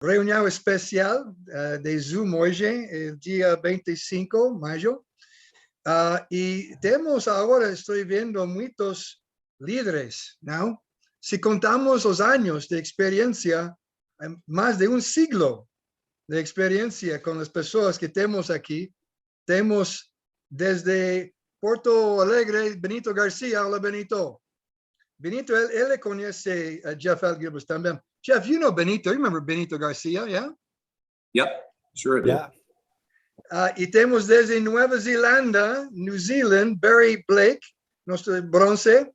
reunião especial de Zoom hoje, dia 25 de maio. E temos agora, estou vendo muitos líderes, não? Se contamos os anos de experiência, mais de um siglo de experiência com as pessoas que temos aqui. Temos desde Porto Alegre, Benito Garcia. Olá, Benito. Benito, ele conhece Jeff Altgilbers também. Jeff, you know Benito. You remember Benito Garcia, yeah? Yep, sure I do. Yeah. E temos desde Nova Zelândia, New Zealand, Barry Blake, nosso bronze.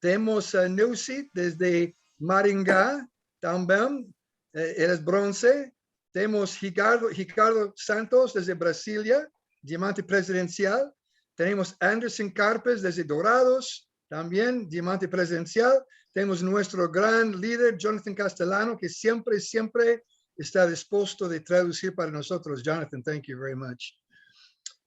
Temos Nussi, desde Maringá, também, ele é bronze. Temos Ricardo Santos, desde Brasília, diamante presidencial. Tenemos Anderson Carpes, desde Dorados, también diamante presidencial. Tenemos nuestro gran líder, Jonathan Castellano, que siempre está dispuesto de traducir para nosotros. Jonathan, thank you very much.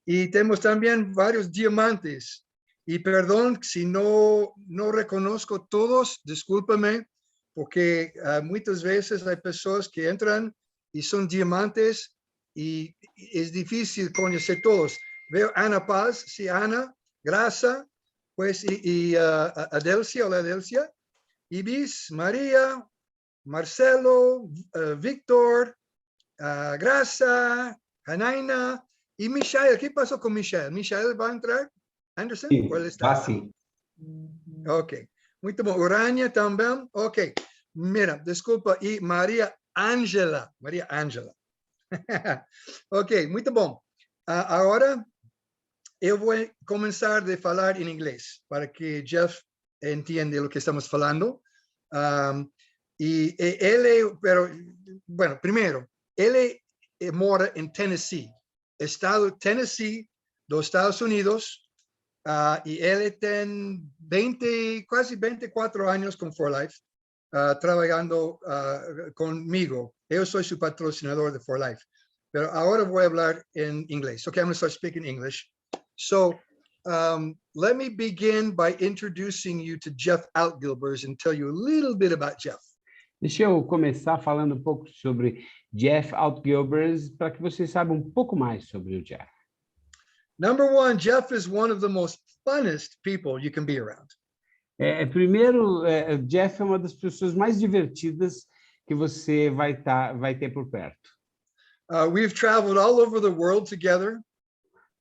Y tenemos también varios diamantes. Y perdón si no reconozco todos, discúlpame, porque muchas veces hay personas que entran y son diamantes y es difícil conocer todos. Veo Ana Paz, sí, Ana, Grasa, pues, y Adelcia, hola Adelcia, Ibis, María, Marcelo, Víctor, Grasa, Janaina y Michael. ¿Qué pasó con Michael? ¿Michael va a entrar? Anderson? Sí, ¿Cuál está? sí. Ok. Muito bom. Urania também? Ok. Mira, desculpa. E Maria Ângela. Maria Ângela. Ok, muito bom. Agora, eu vou começar a falar em inglês, para que Jeff entenda o que estamos falando. E ele, bueno, primeiro, ele mora em Tennessee, estado Tennessee, dos Estados Unidos, e ele tem quase 24 anos com For Life, trabalhando comigo. Eu sou seu patrocinador de For Life. Pero ahora voy a hablar en inglés. Okay, I'm going to start speaking English. So let me begin by introducing you to Jeff Altgilbers and tell you a little bit about Jeff. Deixa eu começar falando um pouco sobre Jeff Altgilbers, para que vocês saibam um pouco mais sobre o Jeff. Number one, Jeff is one of the most funnest people you can be around. Primeiro, Jeff é uma das pessoas mais divertidas que você vai ter por perto. We've traveled all over the world together.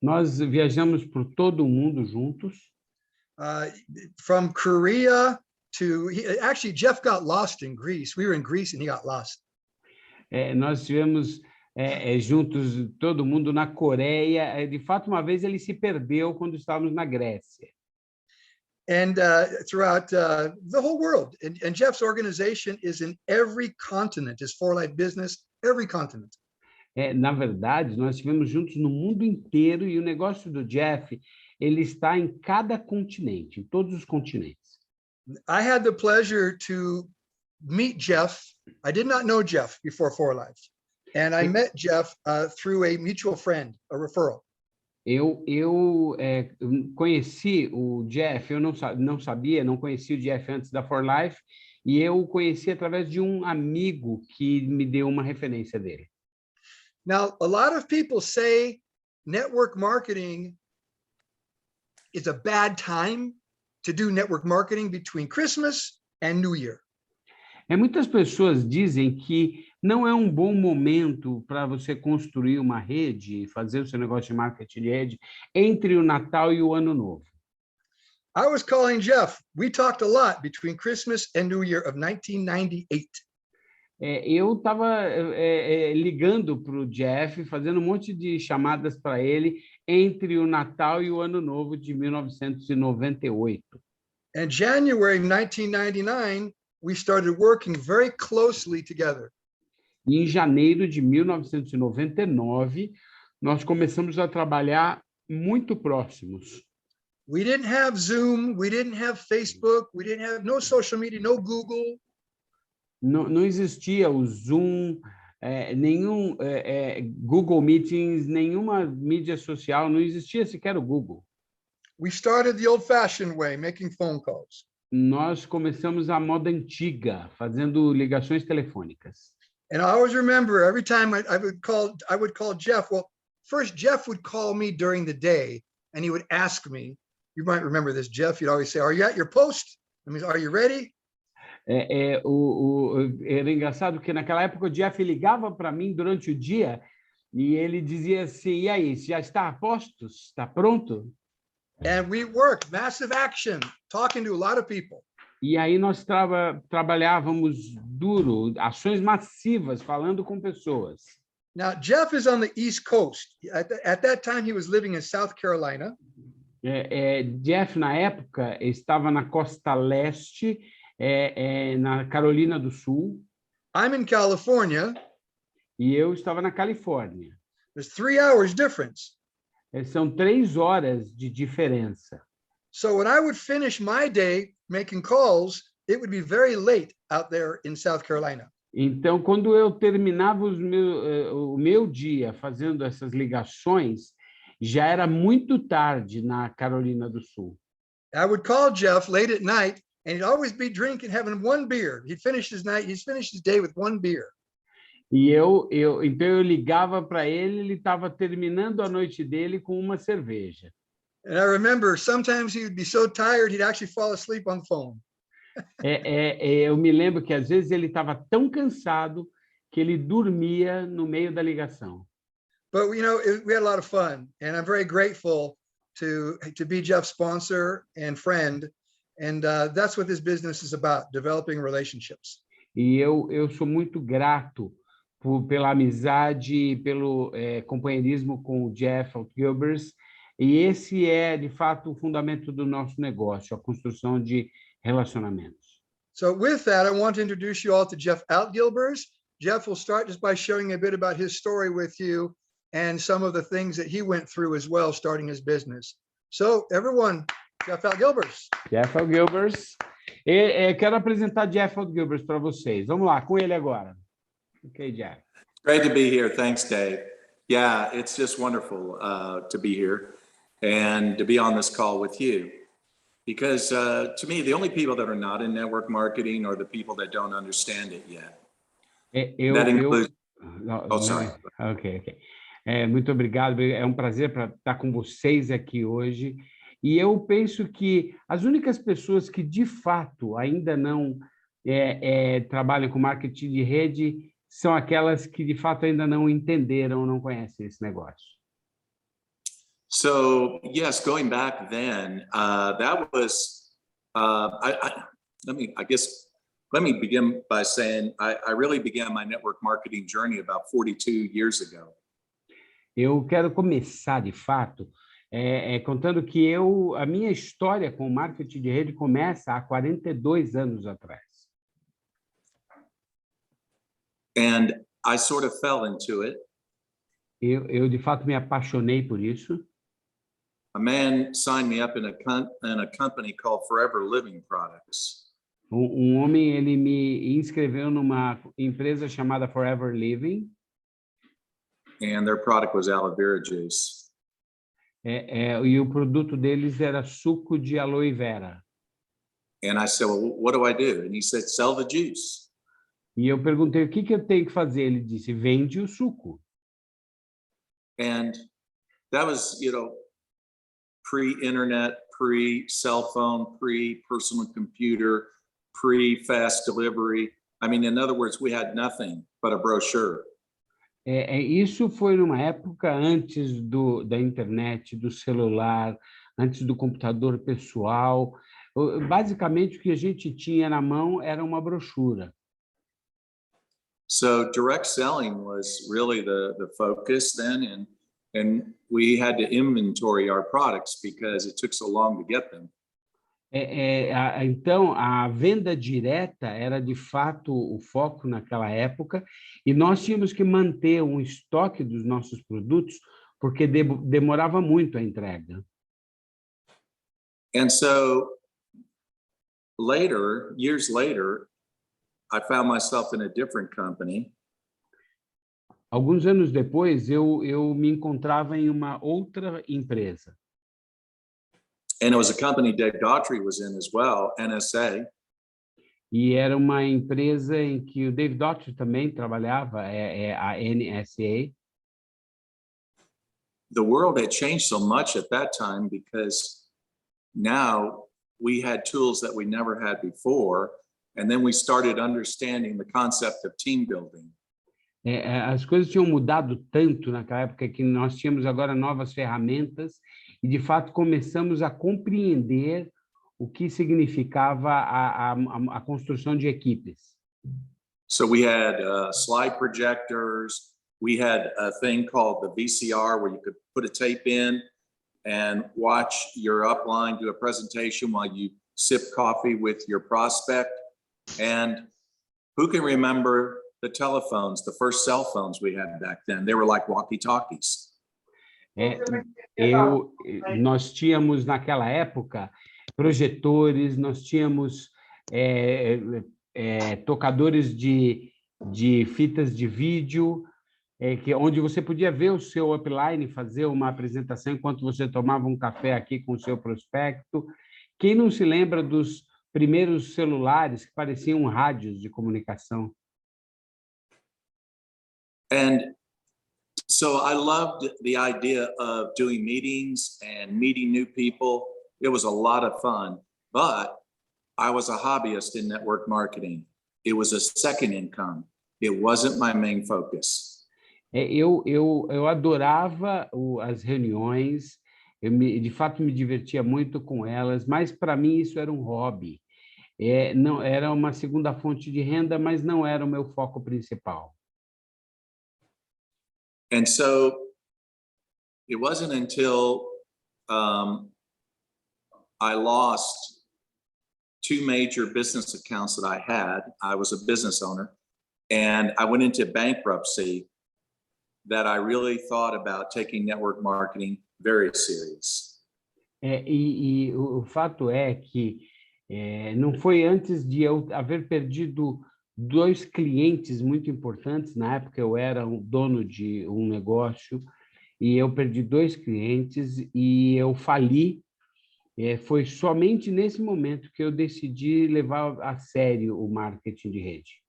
Nós viajamos por todo o mundo juntos. From Korea to, actually, Jeff got lost in Greece. We were in Greece and he got lost. Nós estivemos juntos, todo mundo na Coreia. De fato, uma vez ele se perdeu quando estávamos na Grécia. And throughout the whole world. And Jeff's organization is in every continent. His For Life business, every continent. Na verdade, nós estivemos juntos no mundo inteiro e o negócio do Jeff, ele está em cada continente, em todos os continentes. I had the pleasure to meet Jeff. I did not know Jeff before For Life. And I met Jeff through a mutual friend, a referral. Eu conheci o Jeff, eu não conhecia o Jeff antes da For Life, e eu o conheci através de um amigo que me deu uma referência dele. Now, a lot of people say network marketing is a bad time to do network marketing between Christmas and New Year. Muitas pessoas dizem que não é um bom momento para você construir uma rede, fazer o seu negócio de marketing de rede entre o Natal e o Ano Novo. I was calling Jeff. We talked a lot between Christmas and New Year of 1998. Eu estava ligando para o Jeff, fazendo um monte de chamadas para ele entre o Natal e o Ano Novo de 1998. In January 1999, we started working very closely together. E em janeiro de 1999, nós começamos a trabalhar muito próximos. We didn't have Zoom, we didn't have Facebook, we didn't have no social media, no Google. Não existia o Zoom, nenhum Google Meetings, nenhuma mídia social, não existia sequer o Google. We started the old-fashioned way, making phone calls. Nós começamos a moda antiga, fazendo ligações telefônicas. And I always remember every time I would call Jeff. Well, first Jeff would call me during the day and he would ask me, you might remember this, Jeff, you'd always say, are you at your post? I mean, are you ready? Era engraçado que naquela época o Jeff ligava para mim durante o dia e ele dizia assim, e aí, já está a postos? Está pronto? And we worked massive action, talking to a lot of people. E aí nós trabalhávamos duro, ações massivas, falando com pessoas. Now, Jeff is on the East Coast. At that time, he was living in South Carolina. Jeff, na época, estava na costa leste, na Carolina do Sul. I'm in California. E eu estava na Califórnia. There's 3 hours difference. São 3 horas de diferença. So when I would finish my day making calls, it would be very late out there in South Carolina. Então, quando eu terminava o meu dia fazendo essas ligações, já era muito tarde na Carolina do Sul. I would call Jeff late at night, and he'd always be drinking, having one beer. He'd finished his day with one beer. E então eu ligava para ele, ele estava terminando a noite dele com uma cerveja. And I remember sometimes he would be so tired he'd actually fall asleep on the phone. Eu me lembro que às vezes ele estava tão cansado que ele dormia no meio da ligação. But we had a lot of fun, and I'm very grateful to be Jeff's sponsor and friend, and that's what this business is about: developing relationships. E eu sou muito grato pela amizade e pelo companheirismo com o Jeff Altgilbers, e esse é, de fato, o fundamento do nosso negócio, a construção de relacionamentos. So with that, I want to introduce you all to Jeff Altgilbers. Jeff will start just by showing a bit about his story with you and some of the things that he went through as well, starting his business. So everyone, Jeff Altgilbers. Jeff Altgilbers. Quero apresentar Jeff Altgilbers para vocês. Vamos lá, com ele agora. Okay, Jeff. Great to be here. Thanks, Dave. Yeah, it's just wonderful to be here and to be on this call with you. Because to me, the only people that are not in network marketing are the people that don't understand it yet. That includes... sorry. Ok. Muito obrigado. É um prazer estar com vocês aqui hoje. E eu penso que as únicas pessoas que, de fato, ainda não trabalham com marketing de rede são aquelas que, de fato, ainda não entenderam, não conhecem esse negócio. So, yes, going back then, that was, let me begin by saying I really began my network marketing journey about 42 years ago. Eu quero começar, de fato, contando que a minha história com o marketing de rede começa há 42 anos atrás. And I sort of fell into it. Eu de fato, me apaixonei por isso. A man signed me up in a company called Forever Living Products. Homem, ele me inscreveu numa empresa chamada Forever Living. And their product was aloe vera juice. E o produto deles era suco de aloe vera. And I said, well, what do I do? And he said, sell the juice. E eu perguntei, o que eu tenho que fazer? Ele disse, vende o suco. And that was, pre-internet, pre-cell phone, pre-personal computer, pre-fast delivery. I mean, in other words, we had nothing but a brochure. Isso foi numa época antes da internet, do celular, antes do computador pessoal. Basicamente, o que a gente tinha na mão era uma brochura. So direct selling was really the focus then, and we had to inventory our products because it took so long to get them. Então, a venda direta era, de fato, o foco naquela época, e nós tínhamos que manter um estoque dos nossos produtos, porque demorava muito a entrega. And so, years later, I found myself in a different company. Alguns anos depois, eu me encontrava em uma outra empresa. And it was a company Dave Daughtrey was in as well, NSA. e era uma empresa em que o Dave Daughtrey também trabalhava, a NSA. The world had changed so much at that time because now we had tools that we never had before, and then we started understanding the concept of team building. As coisas tinham mudado tanto naquela época que nós tínhamos agora novas ferramentas e, de fato, começamos a compreender o que significava a construção de equipes. So we had slide projectors. We had a thing called the VCR where you could put a tape in and watch your upline do a presentation while you sip coffee with your prospect. And who can remember the telephones, the first cell phones we had back then? They were like walkie-talkies. Nós tínhamos naquela época projetores, nós tínhamos tocadores de fitas de vídeo, onde você podia ver o seu upline fazer uma apresentação enquanto você tomava um café aqui com o seu prospecto. Quem não se lembra dos primeiros celulares que pareciam rádios de comunicação? And so I loved the idea of doing meetings and meeting new people. It was a lot of fun, but I was a hobbyist in network marketing. It was a second income. It wasn't my main focus. Eu adorava as reuniões, de fato me divertia muito com elas, mas para mim isso era um hobby. Não era uma segunda fonte de renda, mas não era o meu foco principal. And so it wasn't until I lost two major business accounts that I had. I was a business owner, and I went into bankruptcy that I really thought about taking network marketing very serious. O fato é que não foi antes de eu haver perdido dois clientes muito importantes. Na época eu era o dono de um negócio e eu perdi dois clientes e eu fali. Foi somente nesse momento que eu decidi levar a sério o marketing de rede.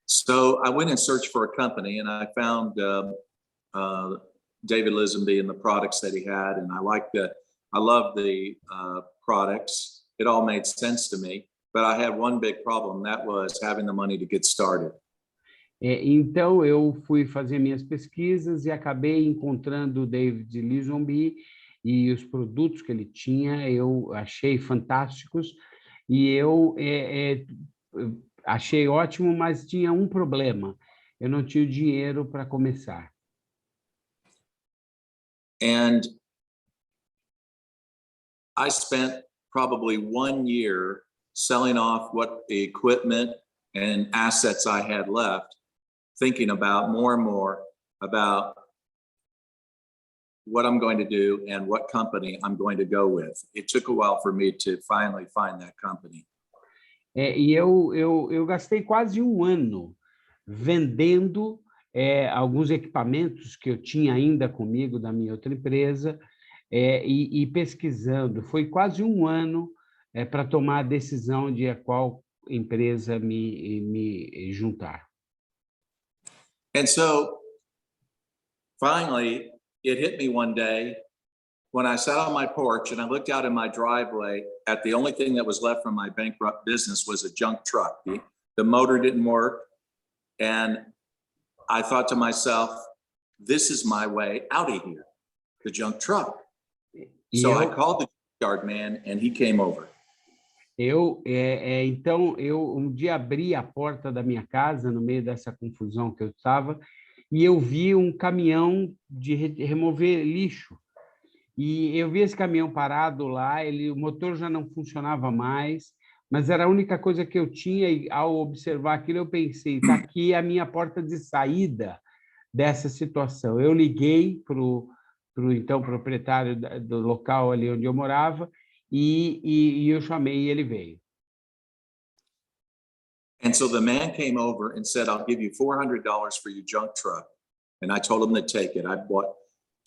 So I went and searched for a company, and I found David Lisenby and the products that he had, and I loved the products. It all made sense to me, but I had one big problem, that was having the money to get started. Então eu fui fazer minhas pesquisas e acabei encontrando o David Lisenby e os produtos que ele tinha, eu achei fantásticos e eu achei ótimo, mas tinha um problema. Eu não tinha dinheiro para começar. And I spent probably 1 year selling off what the equipment and assets I had left, thinking about more and more about what I'm going to do and what company I'm going to go with. It took a while for me to finally find that company. E eu gastei quase um ano vendendo alguns equipamentos que eu tinha ainda comigo da minha outra empresa e pesquisando. Foi quase um ano para tomar a decisão de a qual empresa me juntar. And so finally, it hit me one day when I sat on my porch and I looked out in my driveway at the only thing that was left from my bankrupt business was a junk truck. The motor didn't work. And I thought to myself, this is my way out of here, the junk truck. So I called the yard man and he came over. Então, eu um dia abri a porta da minha casa no meio dessa confusão que eu estava e eu vi um caminhão de remover lixo. E eu vi esse caminhão parado lá, o motor já não funcionava mais, mas era a única coisa que eu tinha, e ao observar aquilo eu pensei, está aqui a minha porta de saída dessa situação. Eu liguei para o então proprietário do local ali onde eu morava e eu chamei e ele veio. And so the man came over and said, I'll give you $400 for your junk truck. And I told him to take it. I bought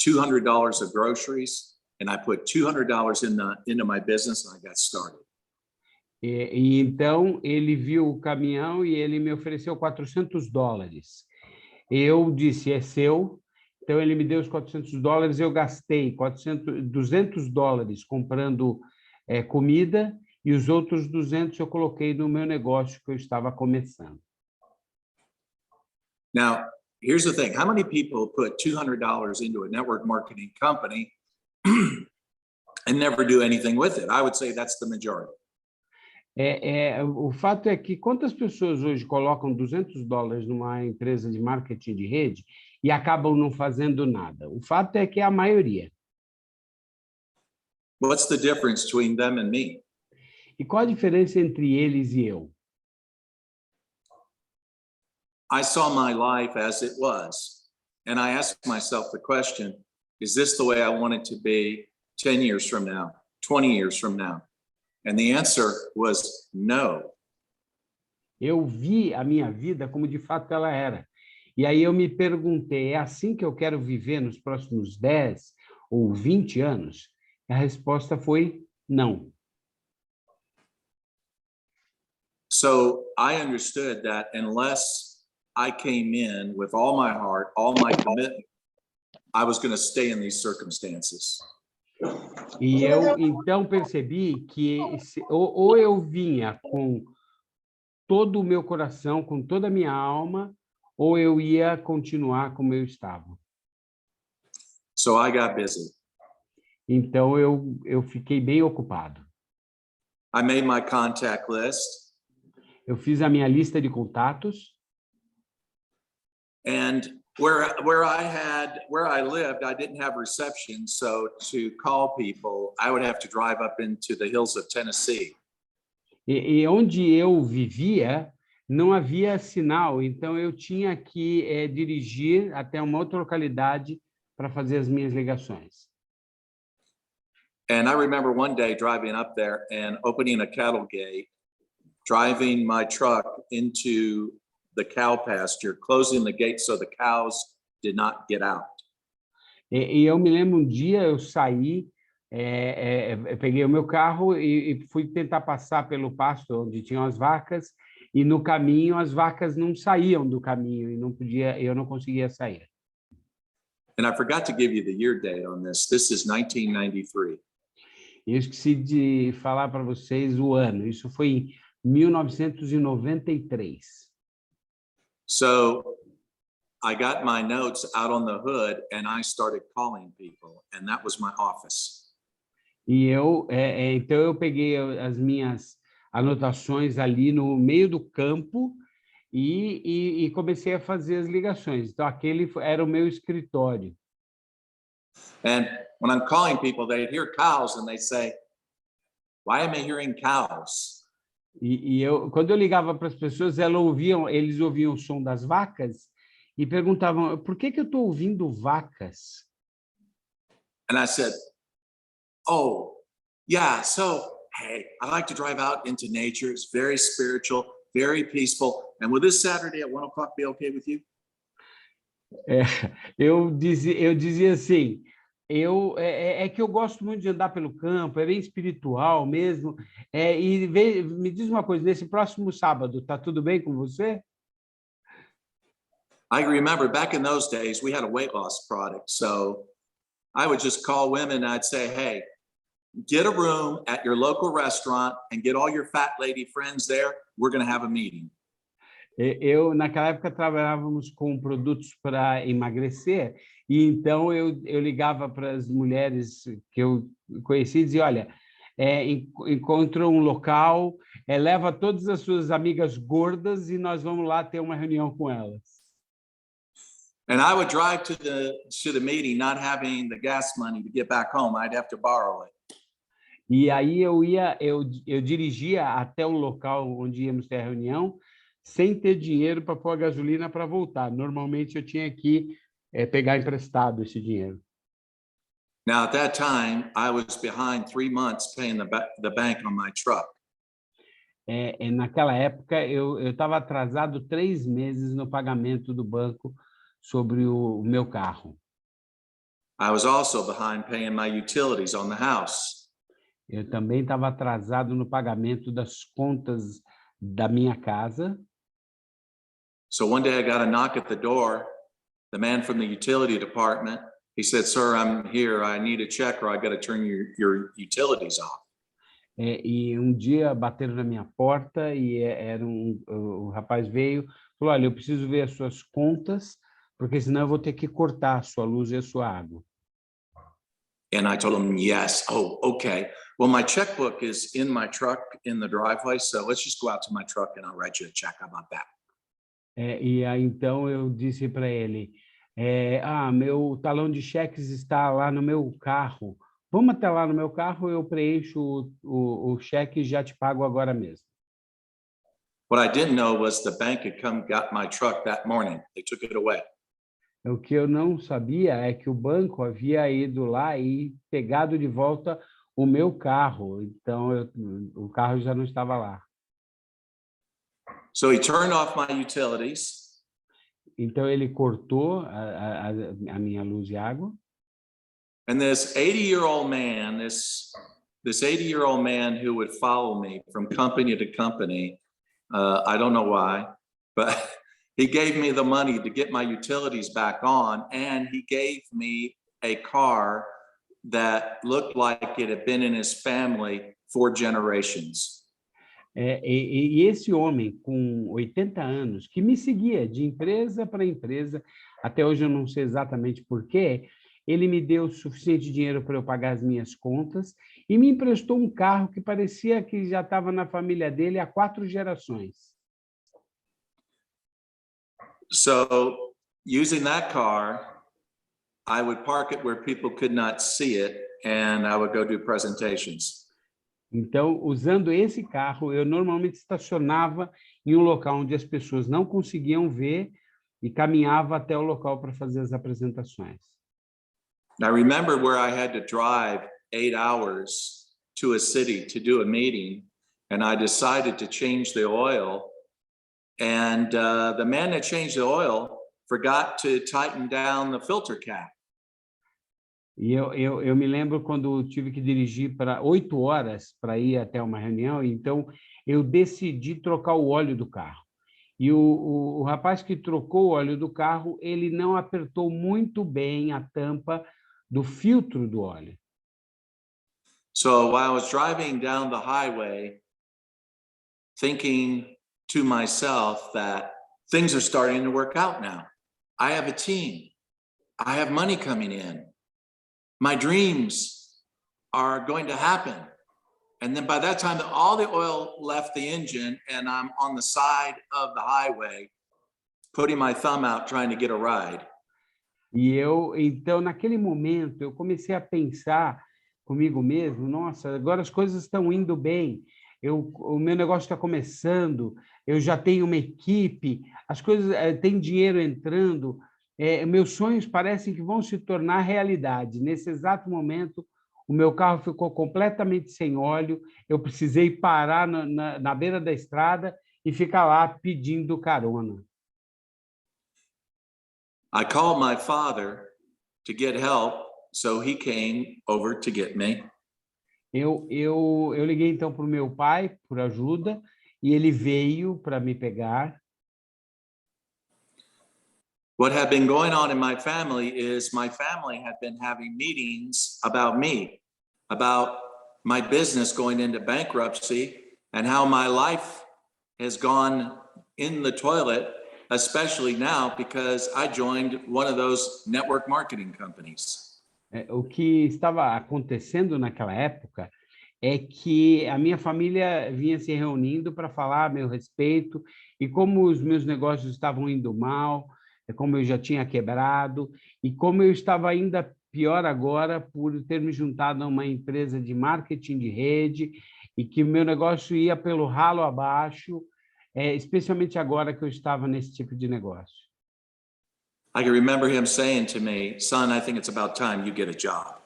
$200 of groceries, and I put $200 into my business, and I got started. E então ele viu o caminhão e ele me ofereceu $400. Eu disse, é seu. Então ele me deu os $400, eu gastei $200 comprando comida e os outros 200 eu coloquei no meu negócio que eu estava começando. Now, here's the thing. How many people put $200 into a network marketing company and never do anything with it? I would say that's the majority. O fato é que quantas pessoas hoje colocam $200 numa empresa de marketing de rede e acabam não fazendo nada? O fato é que é a maioria. What's the difference between them and me? E qual a diferença entre eles e eu? I saw my life as it was, and I asked myself the question, is this the way I want it to be 10 years from now, 20 years from now? And the answer was no. Eu vi a minha vida como de fato ela era. E aí eu me perguntei, é assim que eu quero viver nos próximos 10 ou 20 anos? E a resposta foi não. So I understood that unless I came in with all my heart, all my commitment, I was going to stay in these circumstances. E eu então percebi que ou eu vinha com todo o meu coração, com toda a minha alma, ou eu ia continuar como eu estava. So I got busy. Então eu fiquei bem ocupado. I made my contact list. Eu fiz a minha lista de contatos. And where I lived, I didn't have reception, so to call people, I would have to drive up into the hills of Tennessee. E onde eu vivia, não havia sinal, então eu tinha que dirigir até uma outra localidade para fazer as minhas ligações. And I remember one day driving up there and opening a cattle gate, driving my truck into the cow pasture, closing the gate so the cows did not get out. E eu me lembro um dia eu saí, eu peguei o meu carro e fui tentar passar pelo pasto onde tinham as vacas e no caminho as vacas não saíam do caminho e eu não conseguia sair. And I forgot to give you the year date on this. This is 1993. Eu esqueci de falar para vocês o ano. Isso foi em 1993. So I got my notes out on the hood and I started calling people, and that was my office. E então eu peguei as minhas anotações ali no meio do campo e comecei a fazer as ligações. Então aquele era o meu escritório. And when I'm calling people, they hear cows and they say, "Why am I hearing cows?" Quando eu ligava para as pessoas, eles ouviam o som das vacas e perguntavam, por que eu estou ouvindo vacas? And I said, "Oh, yeah, so, hey, I like to drive out into nature. It's very spiritual, very peaceful. And will this Saturday at 1 o'clock be okay with you?" Eu dizia assim, é que eu gosto muito de andar pelo campo, é bem espiritual mesmo. Me diz uma coisa, nesse próximo sábado, tá tudo bem com você? I remember back in those days, we had a weight loss product. So I would just call women and I'd say, "Hey, get a room at your local restaurant and get all your fat lady friends there. We're going to have a meeting." Naquela época, trabalhávamos com produtos para emagrecer, e então eu ligava para as mulheres que eu conhecia e dizia, olha, encontra um local, leva todas as suas amigas gordas e nós vamos lá ter uma reunião com elas. And I would drive to the meeting not having the gas money to get back home. I'd have to borrow it. E aí eu dirigia até o local onde íamos ter a reunião, sem ter dinheiro para pôr a gasolina para voltar. Normalmente eu tinha que pegar emprestado esse dinheiro. Now, at that time, I was behind 3 months paying the bank on my truck. Naquela época, eu estava atrasado 3 meses no pagamento do banco sobre o meu carro. I was also behind paying my utilities on the house. Eu também estava atrasado no pagamento das contas da minha casa. So one day I got a knock at the door. The man from the utility department, he said, "Sir, I'm here. I need a check or I got to turn your utilities off." E um dia bateram na minha porta e o rapaz veio, falou, olha, eu preciso ver as suas contas, porque senão eu vou ter que cortar a sua luz e a sua água. And I told him, yes. Oh, okay. Well, my checkbook is in my truck in the driveway, so let's just go out to my truck and I'll write you a check. How about that? E aí, então, eu disse para ele, meu talão de cheques está lá no meu carro. Vamos até lá no meu carro, eu preencho o cheque e já te pago agora mesmo. What I didn't know was the bank had come got my truck that morning. They took it away. O que eu não sabia é que o banco havia ido lá e pegado de volta o meu carro. Então, o carro já não estava lá. So he turned off my utilities. Então, ele cortou a minha luz e água. And this 80-year-old man, this 80-year-old man who would follow me from company to company, I don't know why, but he gave me the money to get my utilities back on, and he gave me a car that looked like it had been in his family for generations. E esse homem com 80 anos, que me seguia de empresa para empresa, até hoje eu não sei exatamente por quê, ele me deu o suficiente dinheiro para eu pagar as minhas contas e me emprestou um carro que parecia que já estava na família dele há 4 gerações. So, using that car, I would park it where people could not see it, and I would go do presentations. Então, usando esse carro, eu normalmente estacionava em um local onde as pessoas não conseguiam ver e caminhava até o local para fazer as apresentações. I remember where I had to drive 8 hours to a city to do a meeting, and I decided to change the oil, and the man that changed the oil forgot to tighten down the filter cap. E eu me lembro quando tive que dirigir para 8 horas para ir até uma reunião, então eu decidi trocar o óleo do carro. E o rapaz que trocou o óleo do carro, ele não apertou muito bem a tampa do filtro do óleo. So while I was driving down the highway, thinking to myself that things are starting to work out now. I have a team. I have money coming in. My dreams are going to happen. And then by that time, all the oil left the engine and I'm on the side of the highway, putting my thumb out, trying to get a ride. Então, naquele momento, eu comecei a pensar comigo mesmo, nossa, agora as coisas estão indo bem, o meu negócio está começando, eu já tenho uma equipe, as coisas, tem dinheiro entrando, meus sonhos parecem que vão se tornar realidade. Nesse exato momento, o meu carro ficou completamente sem óleo, eu precisei parar na beira da estrada e ficar lá pedindo carona. I called my father to get help, so he came over to get me. Eu liguei então para o meu pai por ajuda e ele veio para me pegar. What had been going on in my family is my family had been having meetings about me, about my business going into bankruptcy and how my life has gone in the toilet, especially now because I joined one of those network marketing companies. O que estava acontecendo naquela época é que a minha família vinha se reunindo para falar a meu respeito e como os meus negócios estavam indo mal, como eu já tinha quebrado e como eu estava ainda pior agora por ter me juntado a uma empresa de marketing de rede e que meu negócio ia pelo ralo abaixo, especialmente agora que eu estava nesse tipo de negócio. I can remember him saying to me, "Son, I think it's about time you get a job."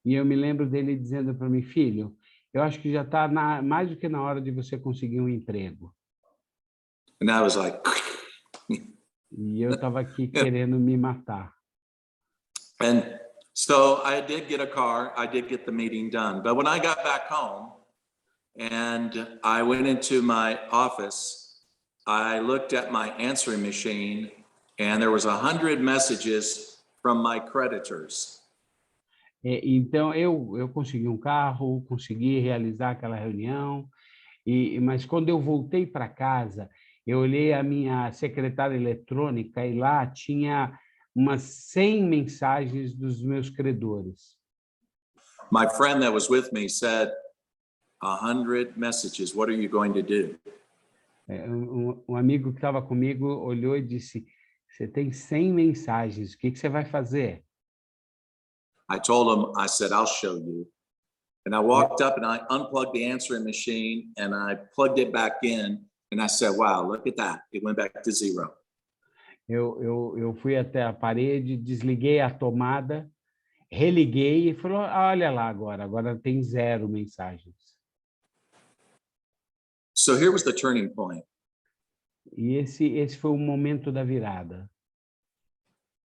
E eu me lembro dele dizendo para mim, filho, eu acho que já está mais do que na hora de você conseguir um emprego. And I was like, E eu estava aqui querendo me matar. and So I did get a car. I did get the meeting done. But when I got back home and I went into my office, I looked at my answering machine and there was 100 messages from my creditors. Então, eu consegui um carro, consegui realizar aquela reunião, mas quando eu voltei para casa, eu olhei a minha secretária eletrônica e lá tinha umas 100 mensagens dos meus credores. My friend that was with me said, 100 messages, what are you going to do? Um amigo que estava comigo olhou e disse, você tem 100 mensagens, o que você vai fazer? I told him, I said, I'll show you. And I walked up and I unplugged the answering machine and I plugged it back in and I said, wow, look at that. It went back to zero. Eu fui até a parede, desliguei a tomada, religuei e falou, olha lá agora tem 0 mensagens. So here was the turning point. E esse foi o momento da virada.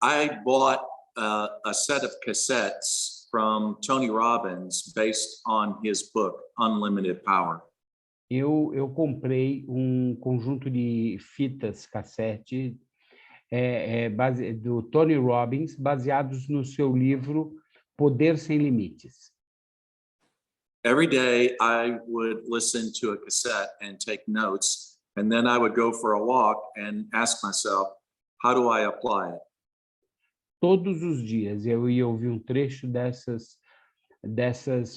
I bought a set of cassettes from Tony Robbins based on his book, Unlimited Power. Eu comprei um conjunto de fitas cassete do Tony Robbins, baseados no seu livro Poder Sem Limites. Every day I would listen to a cassette and take notes, and then I would go for a walk and ask myself, how do I apply it? Todos os dias eu ia ouvir um trecho dessas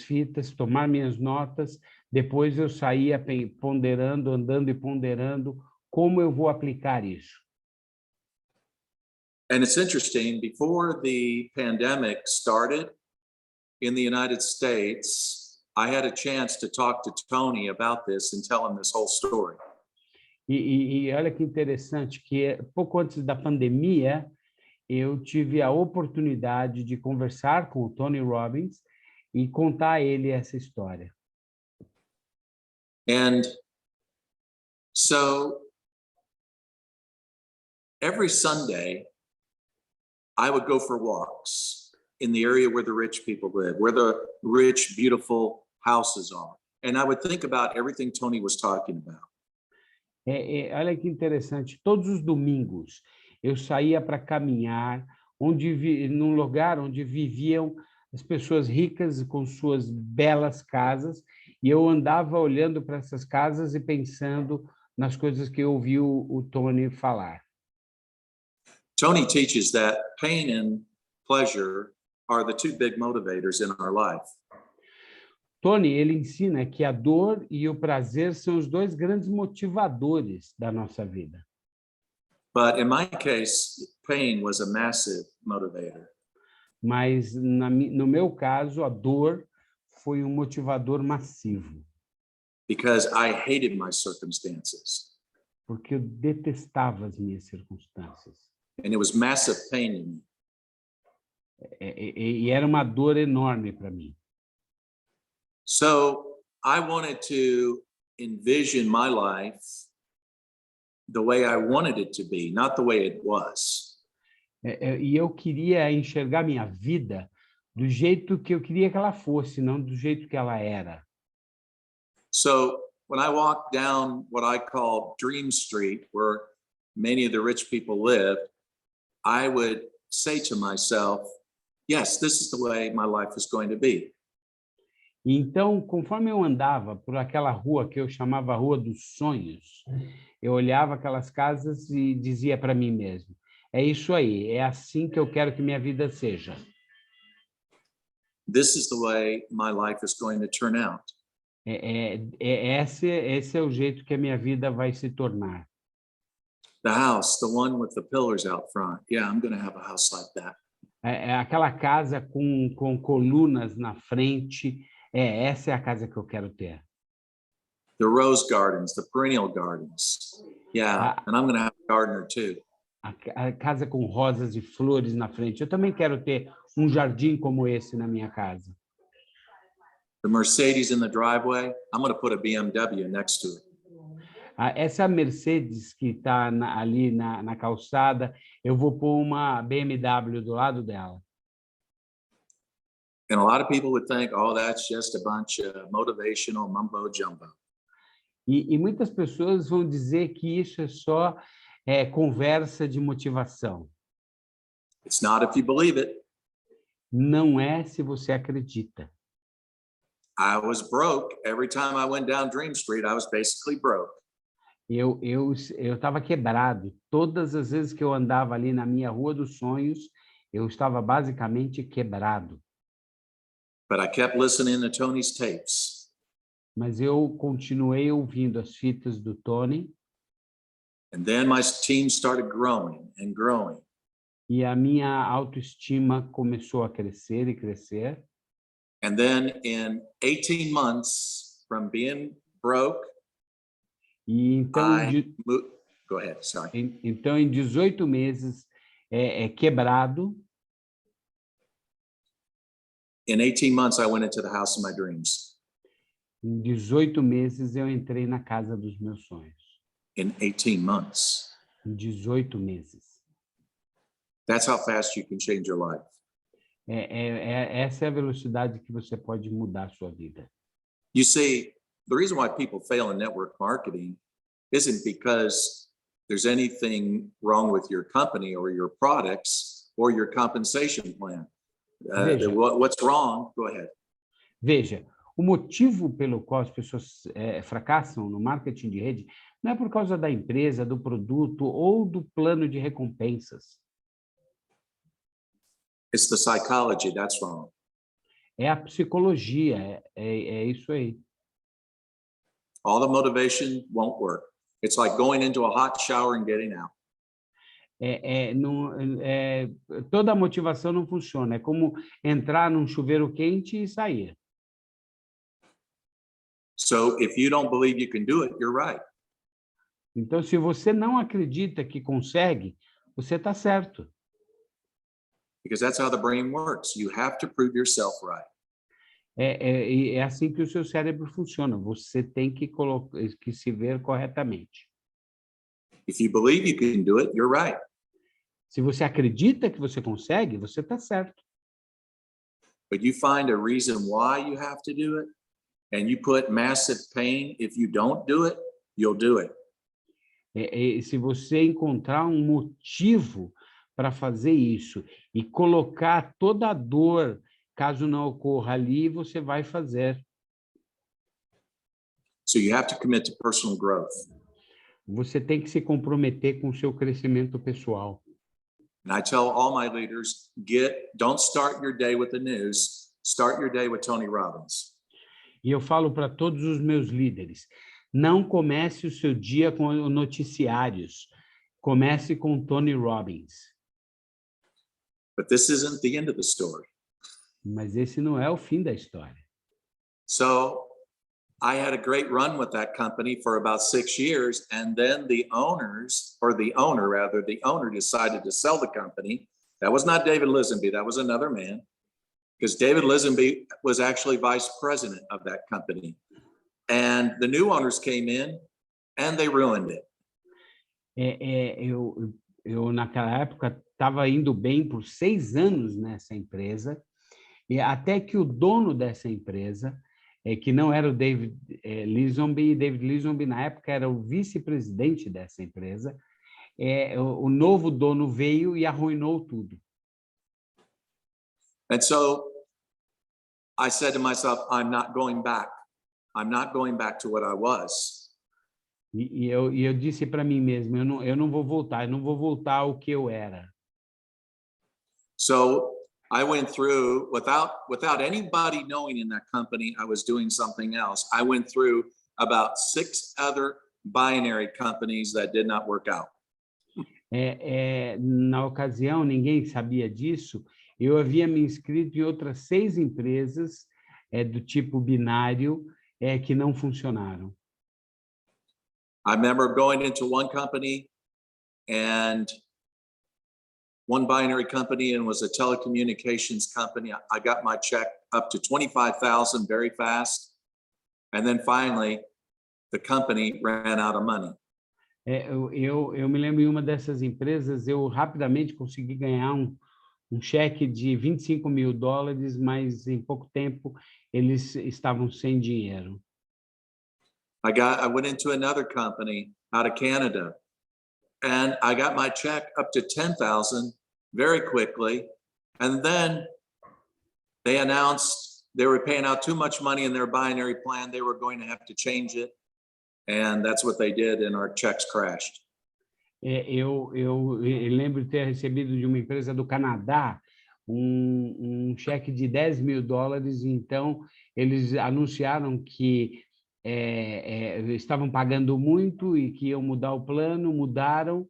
fitas, tomar minhas notas, depois eu saía ponderando, andando e ponderando como eu vou aplicar isso. And it's interesting, before the pandemic started in the United States, I had a chance to talk to Tony about this and tell him this whole story. E olha que interessante que pouco antes da pandemia, eu tive a oportunidade de conversar com o Tony Robbins e contar a ele essa história. And so every Sunday, I would go for walks in the area where the rich people live, where the rich, beautiful houses are. And I would think about everything Tony was talking about. Olha que interessante, todos os domingos eu saía para caminhar num lugar onde viviam as pessoas ricas com suas belas casas, e eu andava olhando para essas casas e pensando nas coisas que eu ouvi o Tony falar. Tony teaches that pain and pleasure are the two big motivators in our life. Tony, ele ensina que a dor e o prazer são os 2 grandes motivadores da nossa vida. But in my case, pain was a massive motivator. Mas, no meu caso, a dor foi um motivador massivo. Because I hated my circumstances. Porque eu detestava as minhas circunstâncias. And it was massive pain in me. E era uma dor enorme para mim. So I wanted to envision my life the way I wanted it to be, not the way it was. E eu queria enxergar minha vida do jeito que eu queria que ela fosse, não do jeito que ela era. So when I walked down what I call Dream Street, where many of the rich people lived, I would say to myself, yes, this is the way my life is going to be. Então, conforme eu andava por aquela rua que eu chamava Rua dos Sonhos, eu olhava aquelas casas e dizia para mim mesmo, é isso aí, é assim que eu quero que minha vida seja. This is the way my life is going to turn out. Esse é o jeito que a minha vida vai se tornar. The house, the one with the pillars out front. Yeah, I'm going to have a house like that. Aquela casa com colunas na frente, essa é a casa que eu quero ter. The rose gardens, the perennial gardens. Yeah, and I'm going to have a gardener too. A casa com rosas e flores na frente. Eu também quero ter um jardim como esse na minha casa. The Mercedes in the driveway, I'm going to put a BMW next to it. Essa Mercedes que está ali na calçada, eu vou pôr uma BMW do lado dela. And a lot of people would think, oh, that's just a bunch of motivational mumbo jumbo. E muitas pessoas vão dizer que isso é só conversa de motivação. It's not if you believe it. Não é se você acredita. I was broke. Every time I went down Dream Street, I was basically broke. Eu estava quebrado. Todas as vezes que eu andava ali na minha rua dos sonhos, eu estava basicamente quebrado. But I kept listening to Tony's tapes. Mas eu continuei ouvindo as fitas do Tony. And then my team started growing and growing. E a minha autoestima começou a crescer e crescer. And then in 18 months from being broke, E então, go ahead, sorry. Então em 18 meses quebrado. In 18 months, I went into the house of my dreams. Em 18 meses eu entrei na casa dos meus sonhos. In 18 months. Em 18 meses. That's how fast you can change your life. Essa é a velocidade que você pode mudar a sua vida. You see, the reason why people fail in network marketing isn't because there's anything wrong with your company or your products or your compensation plan. What's wrong? Go ahead. Veja, o motivo pelo qual as pessoas fracassam no marketing de rede não é por causa da empresa, do produto ou do plano de recompensas. It's the psychology, that's wrong. É a psicologia, é isso aí. All the motivation won't work. It's like going into a hot shower and getting out. Toda a motivação não funciona. É como entrar num chuveiro quente e sair. So if you don't believe you can do it, you're right. Então, se você não acredita que consegue, você está certo. Because that's how the brain works. You have to prove yourself right. É assim que o seu cérebro funciona. Você tem que se ver corretamente. If you believe you can do it, you're right. Se você acredita que você consegue, você está certo. But you find a reason why you have to do it, and you put massive pain. If you don't do it, you'll do it. Se você encontrar um motivo para fazer isso e colocar toda a dor, caso não ocorra ali, você vai fazer. So you have to commit to personal growth. Você tem que se comprometer com o seu crescimento pessoal. And I tell all my leaders, don't start your day with the news, start your day with Tony Robbins. E eu falo para todos os meus líderes, não comece o seu dia com noticiários, comece com Tony Robbins. But this isn't the end of the story. Mas esse não é o fim da história. So I had a great run with that company for about 6 years, and then the owner decided to sell the company. That was not David Lisenby, that was another man, because David Lisenby was actually vice president of that company. And the new owners came in and they ruined it. Eu naquela época estava indo bem por 6 anos nessa empresa, e até que o dono dessa empresa, que não era o David Lisenby, na época era o vice-presidente dessa empresa, o novo dono veio e arruinou tudo. And so I said to myself, I'm not going back. I'm not going back to what I was. E eu disse para mim mesmo, eu não vou voltar ao que eu era. So I went through, without anybody knowing in that company I was doing something else, I went through about 6 other binary companies that did not work out. Na ocasião, ninguém sabia disso, eu havia me inscrito em outras 6 empresas do tipo binário que não funcionaram. I remember going into one company, and one binary company, and was a telecommunications company. I got my check up to 25,000 very fast. And then finally, the company ran out of money. Eu me lembro em uma dessas empresas, eu rapidamente consegui ganhar um cheque de $25.000, mas em pouco tempo eles estavam sem dinheiro. I went into another company out of Canada, and I got my check up to 10,000 very quickly, and then they announced they were paying out too much money in their binary plan. They were going to have to change it, and that's what they did, and our checks crashed. Eu lembro de ter recebido de uma empresa do Canadá um cheque de $10.000, então eles anunciaram que estavam pagando muito e que iam mudar o plano, mudaram,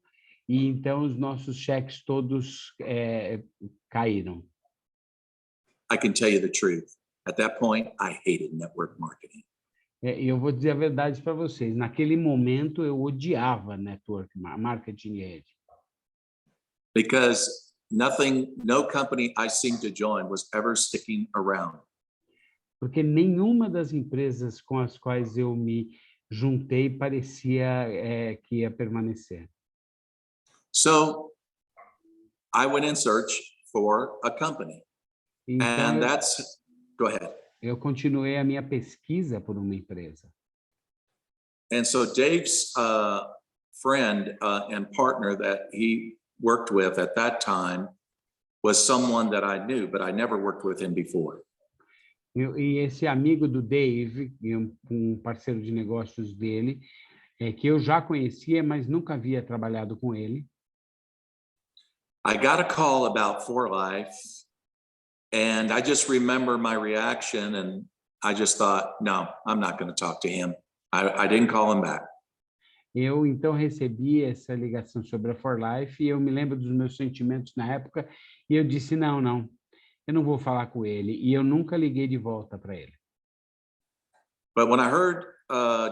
e então os nossos cheques todos caíram. I can tell you the truth. At that point, I hated network marketing. Eu vou dizer a verdade para vocês. Naquele momento, eu odiava network marketing e rede. Because no company I seemed to join was ever sticking around. Porque nenhuma das empresas com as quais eu me juntei parecia que ia permanecer. So I went in search for a company. Então, Go ahead. eu continuei a minha pesquisa por uma empresa. And so Dave's friend and partner that he worked with at that time was someone that I knew, but I never worked with him before. E esse amigo do Dave, um parceiro de negócios dele, que eu já conhecia, mas nunca havia trabalhado com ele. I got a call about 4Life, and I just remember my reaction, and I just thought, no, I'm not going to talk to him. I didn't call him back. Eu, então, recebi essa ligação sobre a 4Life e eu me lembro dos meus sentimentos na época e eu disse, não, eu não vou falar com ele. E eu nunca liguei de volta para ele. But when I heard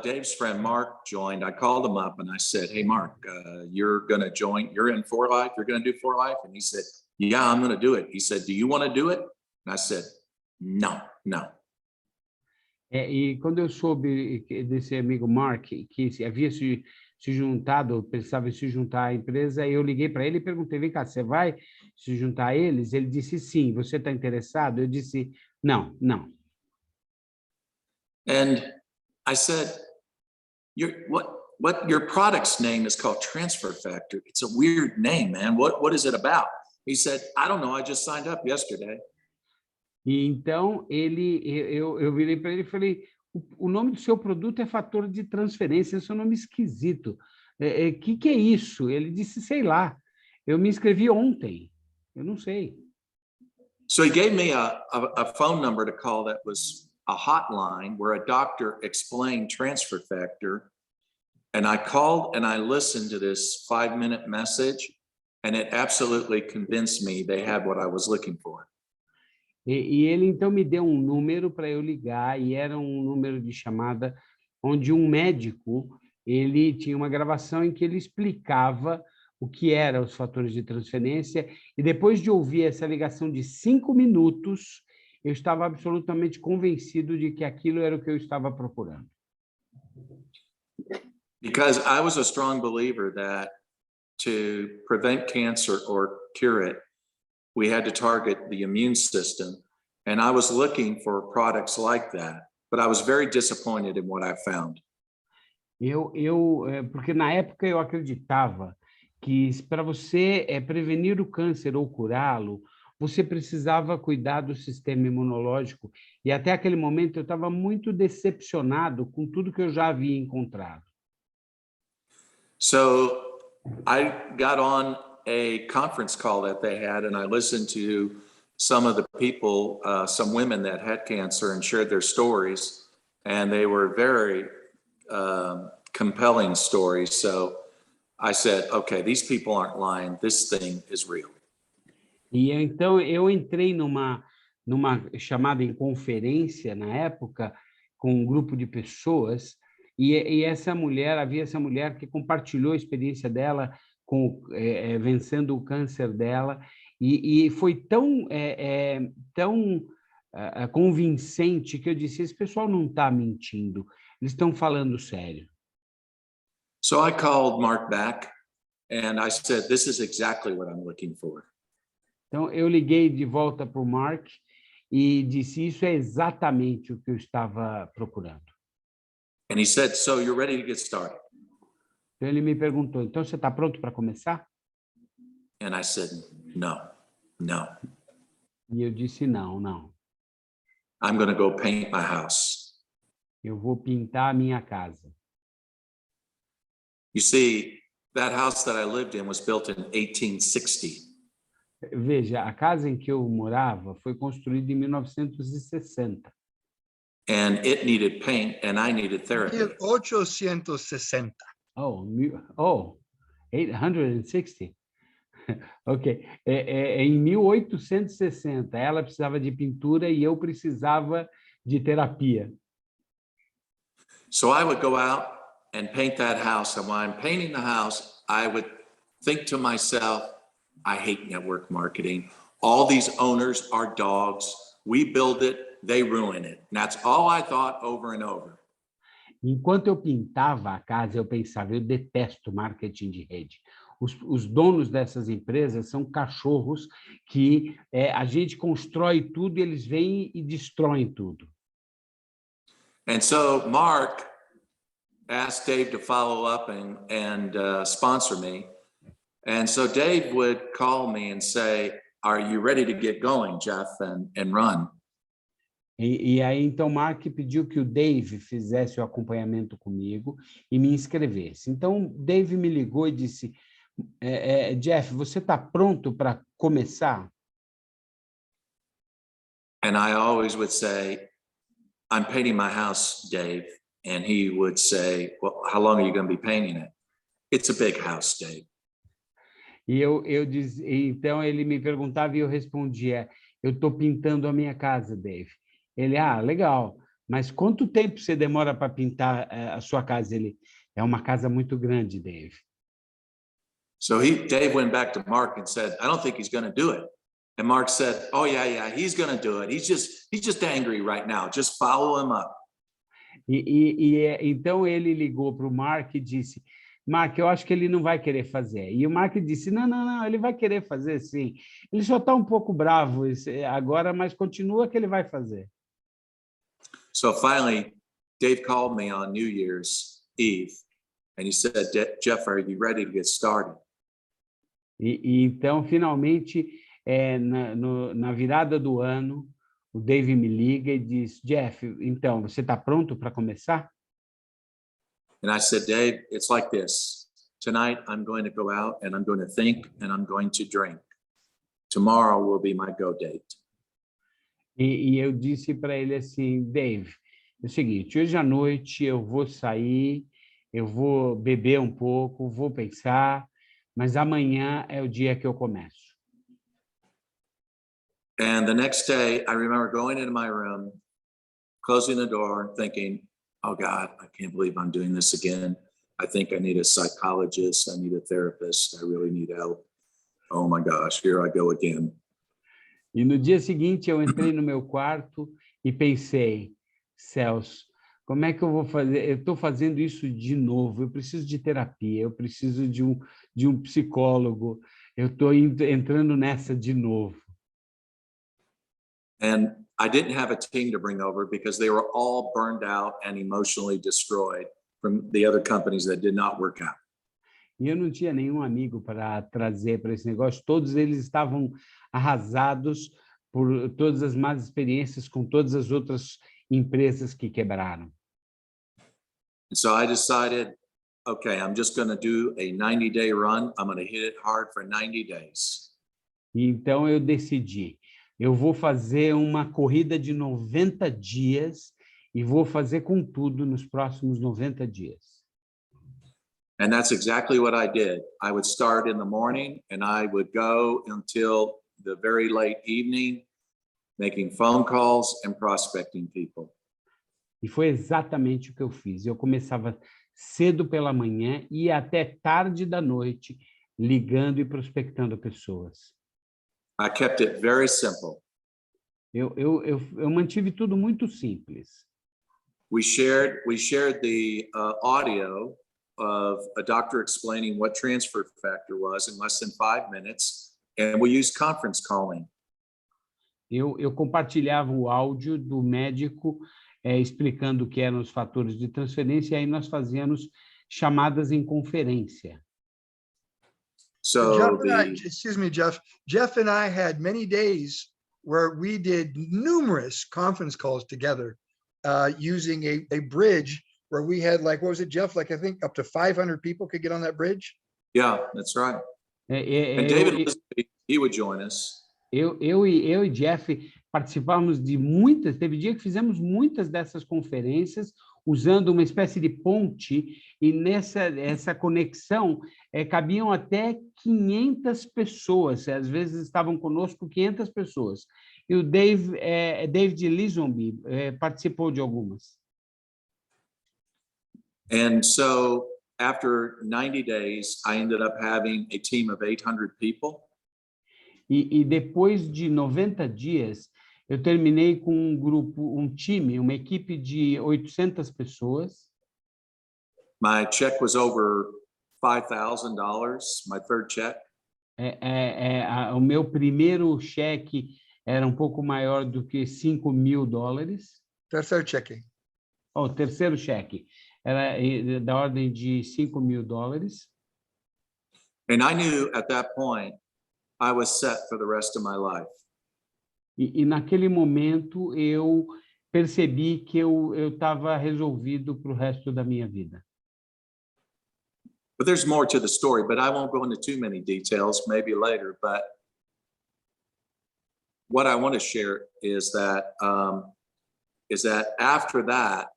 Dave's friend Mark joined, I called him up and I said, hey, Mark, you're going to join, you're in 4Life, you're going to do 4Life? And he said, yeah, I'm going to do it. He said, do you want to do it? And I said, no. E quando eu soube desse amigo Mark, que havia se juntado, pensava em se juntar à empresa, eu liguei para ele e perguntei, vem cá, você vai se juntar a eles? Ele disse, sim. Você está interessado? Eu disse, não. And I said, what your product's name is called Transfer Factor. It's a weird name, man. What is it about? He said, I don't know. I just signed up yesterday. E então eu virei para ele e falei, o nome do seu produto é fator de transferência, esse é um nome esquisito. Que é isso? Ele disse, sei lá, eu me inscrevi ontem, eu não sei. So he gave me a phone number to call that was a hotline where a doctor explained transfer factor. And I called and I listened to this 5-minute message, and it absolutely convinced me they had what I was looking for. E ele, então, me deu um número para eu ligar, e era um número de chamada onde um médico, ele tinha uma gravação em que ele explicava o que eram os fatores de transferência, e depois de ouvir essa ligação de 5 minutos, eu estava absolutamente convencido de que aquilo era o que eu estava procurando. Because I was a strong believer that to prevent cancer or cure it, we had to target the immune system. And I was looking for products like that, but I was very disappointed in what I found. Porque na época eu acreditava que para você prevenir o câncer ou curá-lo, você precisava cuidar do sistema imunológico. E até aquele momento eu estava muito decepcionado com tudo que eu já havia encontrado. So I got on a conference call that they had, and I listened to some of the people, some women that had cancer, and shared their stories, and they were very compelling stories. So I said, okay, these people aren't lying. This thing is real. E então eu entrei numa chamada em conferência na época com um grupo de pessoas, e havia essa mulher que compartilhou a experiência dela vencendo o câncer dela, e foi tão convincente que eu disse, esse pessoal não está mentindo, eles estão falando sério. So I called Mark back and I said, this is exactly what I'm looking for. Então, eu liguei de volta para o Mark e disse, isso é exatamente o que eu estava procurando. And he said, so you're ready to get started? Então, ele me perguntou, então você está pronto para começar? And I said, no. E eu disse, não. I'm going to go paint my house. Eu vou pintar a minha casa. You see, that house that I lived in was built in 1860. Veja, a casa em que eu morava foi construída em 1960. And it needed paint and I needed therapy. 1860. Oh, 860? Ok. Em 1860, ela precisava de pintura e eu precisava de terapia. So I would go out and paint that house. And while I'm painting the house, I would think to myself, I hate network marketing. All these owners are dogs. We build it, they ruin it. And that's all I thought over and over. Enquanto eu pintava a casa, eu pensava, eu detesto marketing de rede. Os donos dessas empresas são cachorros que a gente constrói tudo e eles vêm e destroem tudo. And so Mark asked Dave to follow up and sponsor me. And so Dave would call me and say, are you ready to get going, Jeff, and run? E aí, então, Mark pediu que o Dave fizesse o acompanhamento comigo e me inscrevesse. Então, Dave me ligou e disse, Jeff, você está pronto para começar? And I always would say, I'm painting my house, Dave. And he would say, well, how long are you going to be painting it? It's a big house, Dave. E então ele me perguntava e eu respondia, eu estou pintando a minha casa, Dave. Ele, legal, mas quanto tempo você demora para pintar a sua casa? Ele, é uma casa muito grande, Dave. So Dave went back to Mark and said, I don't think he's going to do it. And Mark said, oh yeah, he's going to do it. He's just angry right now. Just follow him up. Então ele ligou para o Mark e disse, Mark, eu acho que ele não vai querer fazer. E o Mark disse, não, ele vai querer fazer sim. Ele só está um pouco bravo agora, mas continua que ele vai fazer. So finally, Dave called me on New Year's Eve and he said, Jeff, are you ready to get started? Então, finalmente, na virada do ano, o Dave me liga e diz, Jeff, então, você está pronto para começar? And I said, Dave, it's like this. Tonight, I'm going to go out and I'm going to think and I'm going to drink. Tomorrow will be my go date. E eu disse para ele assim, Dave, é o seguinte, hoje à noite eu vou sair, eu vou beber um pouco, vou pensar, mas amanhã é o dia que eu começo. And the next day, I remember going into my room, closing the door, thinking, oh God, I can't believe I'm doing this again. I think I need a psychologist. I need a therapist. I really need help. Oh my gosh, here I go again. E no dia seguinte eu entrei no meu quarto e pensei, céus, como é que eu vou fazer? Eu estou fazendo isso de novo, eu preciso de terapia, eu preciso de um psicólogo, eu estou entrando nessa de novo. And I didn't have a team to bring over because they were all burned out and emotionally destroyed from the other companies that did not work out. E eu não tinha nenhum amigo para trazer para esse negócio. Todos eles estavam arrasados por todas as más experiências com todas as outras empresas que quebraram. And so I decided, okay, I'm just going to do a 90-day run. I'm going to hit it hard for 90 days. Então eu decidi, eu vou fazer uma corrida de 90 dias e vou fazer com tudo nos próximos 90 dias. And that's exactly what I did. I would start in the morning and I would go until the very late evening, making phone calls and prospecting people. E foi exatamente o que eu fiz. Eu começava cedo pela manhã e ia até tarde da noite, ligando e prospectando pessoas. I kept it very simple. Eu mantive tudo muito simples. We shared the audio of a doctor explaining what transfer factor was in less than 5 minutes and we used conference calling. Eu compartilhava o áudio do médico explicando o que eram os fatores de transferência, e aí nós fazíamos chamadas em conferência. So Jeff and I, the, excuse me, Jeff. Jeff and I had many days where we did numerous conference calls together using a bridge where we had, like, what was it, Jeff? Like, I think up to 500 people could get on that bridge. yeah, that's right. And David, he would join us. Eu e Jeff participamos de muitas, teve dia que fizemos muitas dessas conferências usando uma espécie de ponte, e essa conexão cabiam até 500 pessoas, às vezes estavam conosco 500 pessoas. E o David Lizombie participou de algumas. And so after 90 days, I ended up having a team of 800 people. E depois de 90 dias, eu terminei com um grupo, um time, uma equipe de 800 pessoas. My check was over $5,000, my third check. O meu primeiro cheque era um pouco maior do que $5.000. Terceiro cheque. O terceiro cheque era da ordem de $5.000. And I knew at that point, I was set for the rest of my life. E naquele momento eu percebi que eu estava resolvido para o resto da minha vida. But there's more to the story, but I won't go into too many details, maybe later. But what I want to share is that after that,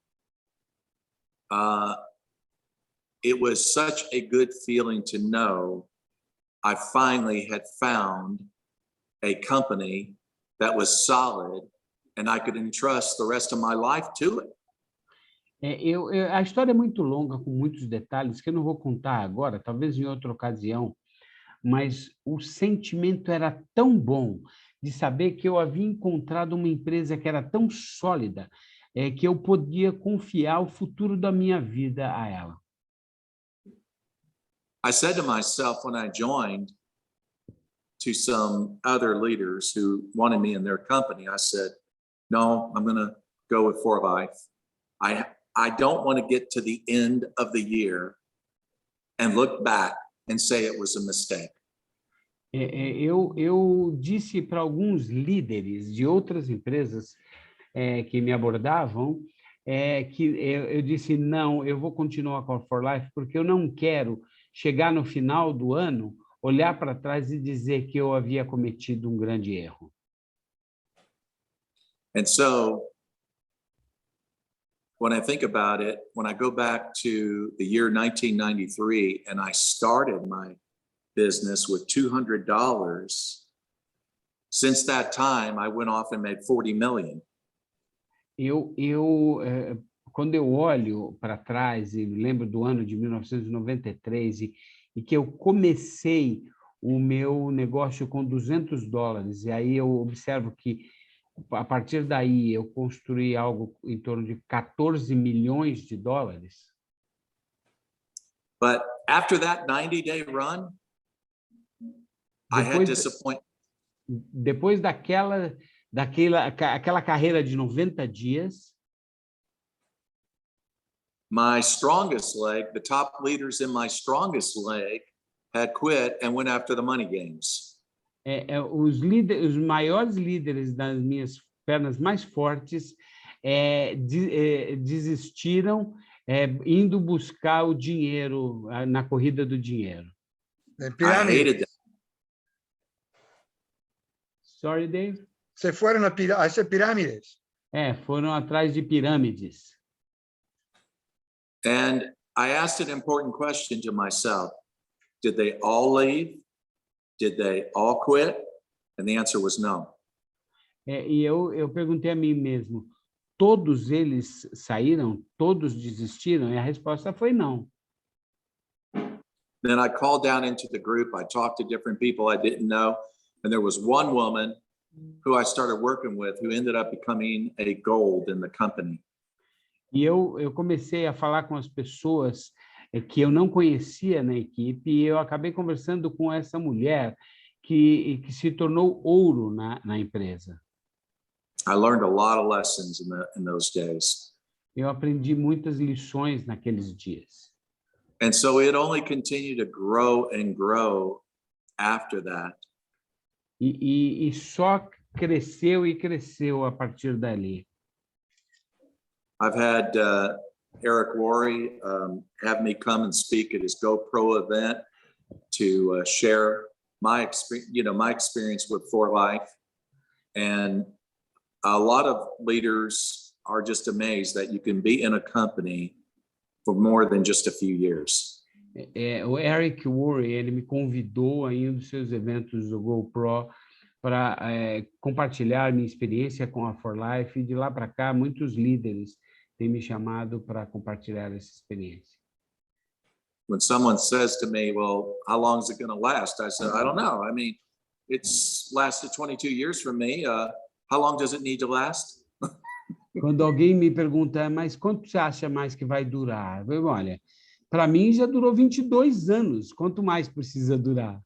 it was such a good feeling to know I finally had found a company that was solid and I could entrust the rest of my life to it. A história é muito longa, com muitos detalhes, que eu não vou contar agora, talvez em outra ocasião, mas o sentimento era tão bom de saber que eu havia encontrado uma empresa que era tão sólida, que eu podia confiar o futuro da minha vida a ela. I said to myself when I joined, to some other leaders who wanted me in their company, I said, no, I'm going to go with Forlife. I don't want to get to the end of the year and look back and say it was a mistake. Eu disse para alguns líderes de outras empresas que me abordavam, que eu disse, não, eu vou continuar com a Forlife porque eu não quero chegar no final do ano, olhar para trás e dizer que eu havia cometido um grande erro. And so, when I think about it, when I go back to the year 1993 and I started my business with $200, since that time I went off and made 40 million. Quando eu olho para trás e lembro do ano de 1993 e que eu comecei o meu negócio com $200, e aí eu observo que a partir daí eu construí algo em torno de 14 milhões de dólares. But after that 90-day run, I had disappointment. Depois daquela carreira de 90 dias, my strongest leg, the top leaders in my strongest leg had quit and went after the money games. Os maiores líderes das minhas pernas mais fortes desistiram indo buscar o dinheiro na corrida do dinheiro. I hated that. Sorry, Dave? Se fueron a pirâmides. Foram atrás de pirâmides. And I asked an important question to myself. Did they all leave? Did they all quit? And the answer was no. E eu perguntei a mim mesmo, todos eles saíram? Todos desistiram? E a resposta foi não. Then I called down into the group. I talked to different people I didn't know. And there was one woman who I started working with who ended up becoming a gold in the company. E eu comecei a falar com as pessoas que eu não conhecia na equipe, e eu acabei conversando com essa mulher que se tornou ouro na empresa. I learned a lot of lessons in those days. Eu aprendi muitas lições naqueles dias. And so it only continued to grow and grow after that. E só cresceu e cresceu a partir dali. I've had Eric Worre have me come and speak at his GoPro event to share my experience with For Life. And a lot of leaders are just amazed that you can be in a company for more than just a few years. O Eric Worre, ele me convidou em um dos seus eventos do GoPro para compartilhar minha experiência com a For Life, e de lá para cá muitos líderes têm me chamado para compartilhar essa experiência. When someone says to me, well, how long is it going to last? I said, I don't know. I mean, it's lasted 22 years for me. How long does it need to last? Quando alguém me pergunta, mas quanto você acha mais que vai durar? Eu, olha, para mim já durou 22 anos. Quanto mais precisa durar?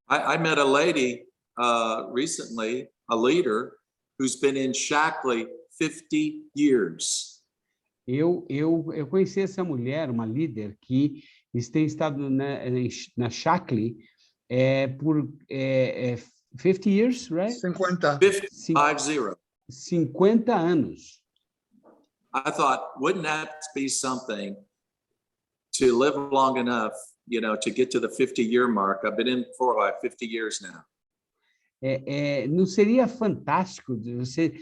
I met a lady recently, a leader, who's been in Shackley 50 years. Eu conheci essa mulher, uma líder, que tem estado na Shackley por 50 years, right? 50. 50 anos. I thought, wouldn't that be something to live long enough, to get to the 50-year mark? I've been in for like 50 years now. Não seria fantástico de você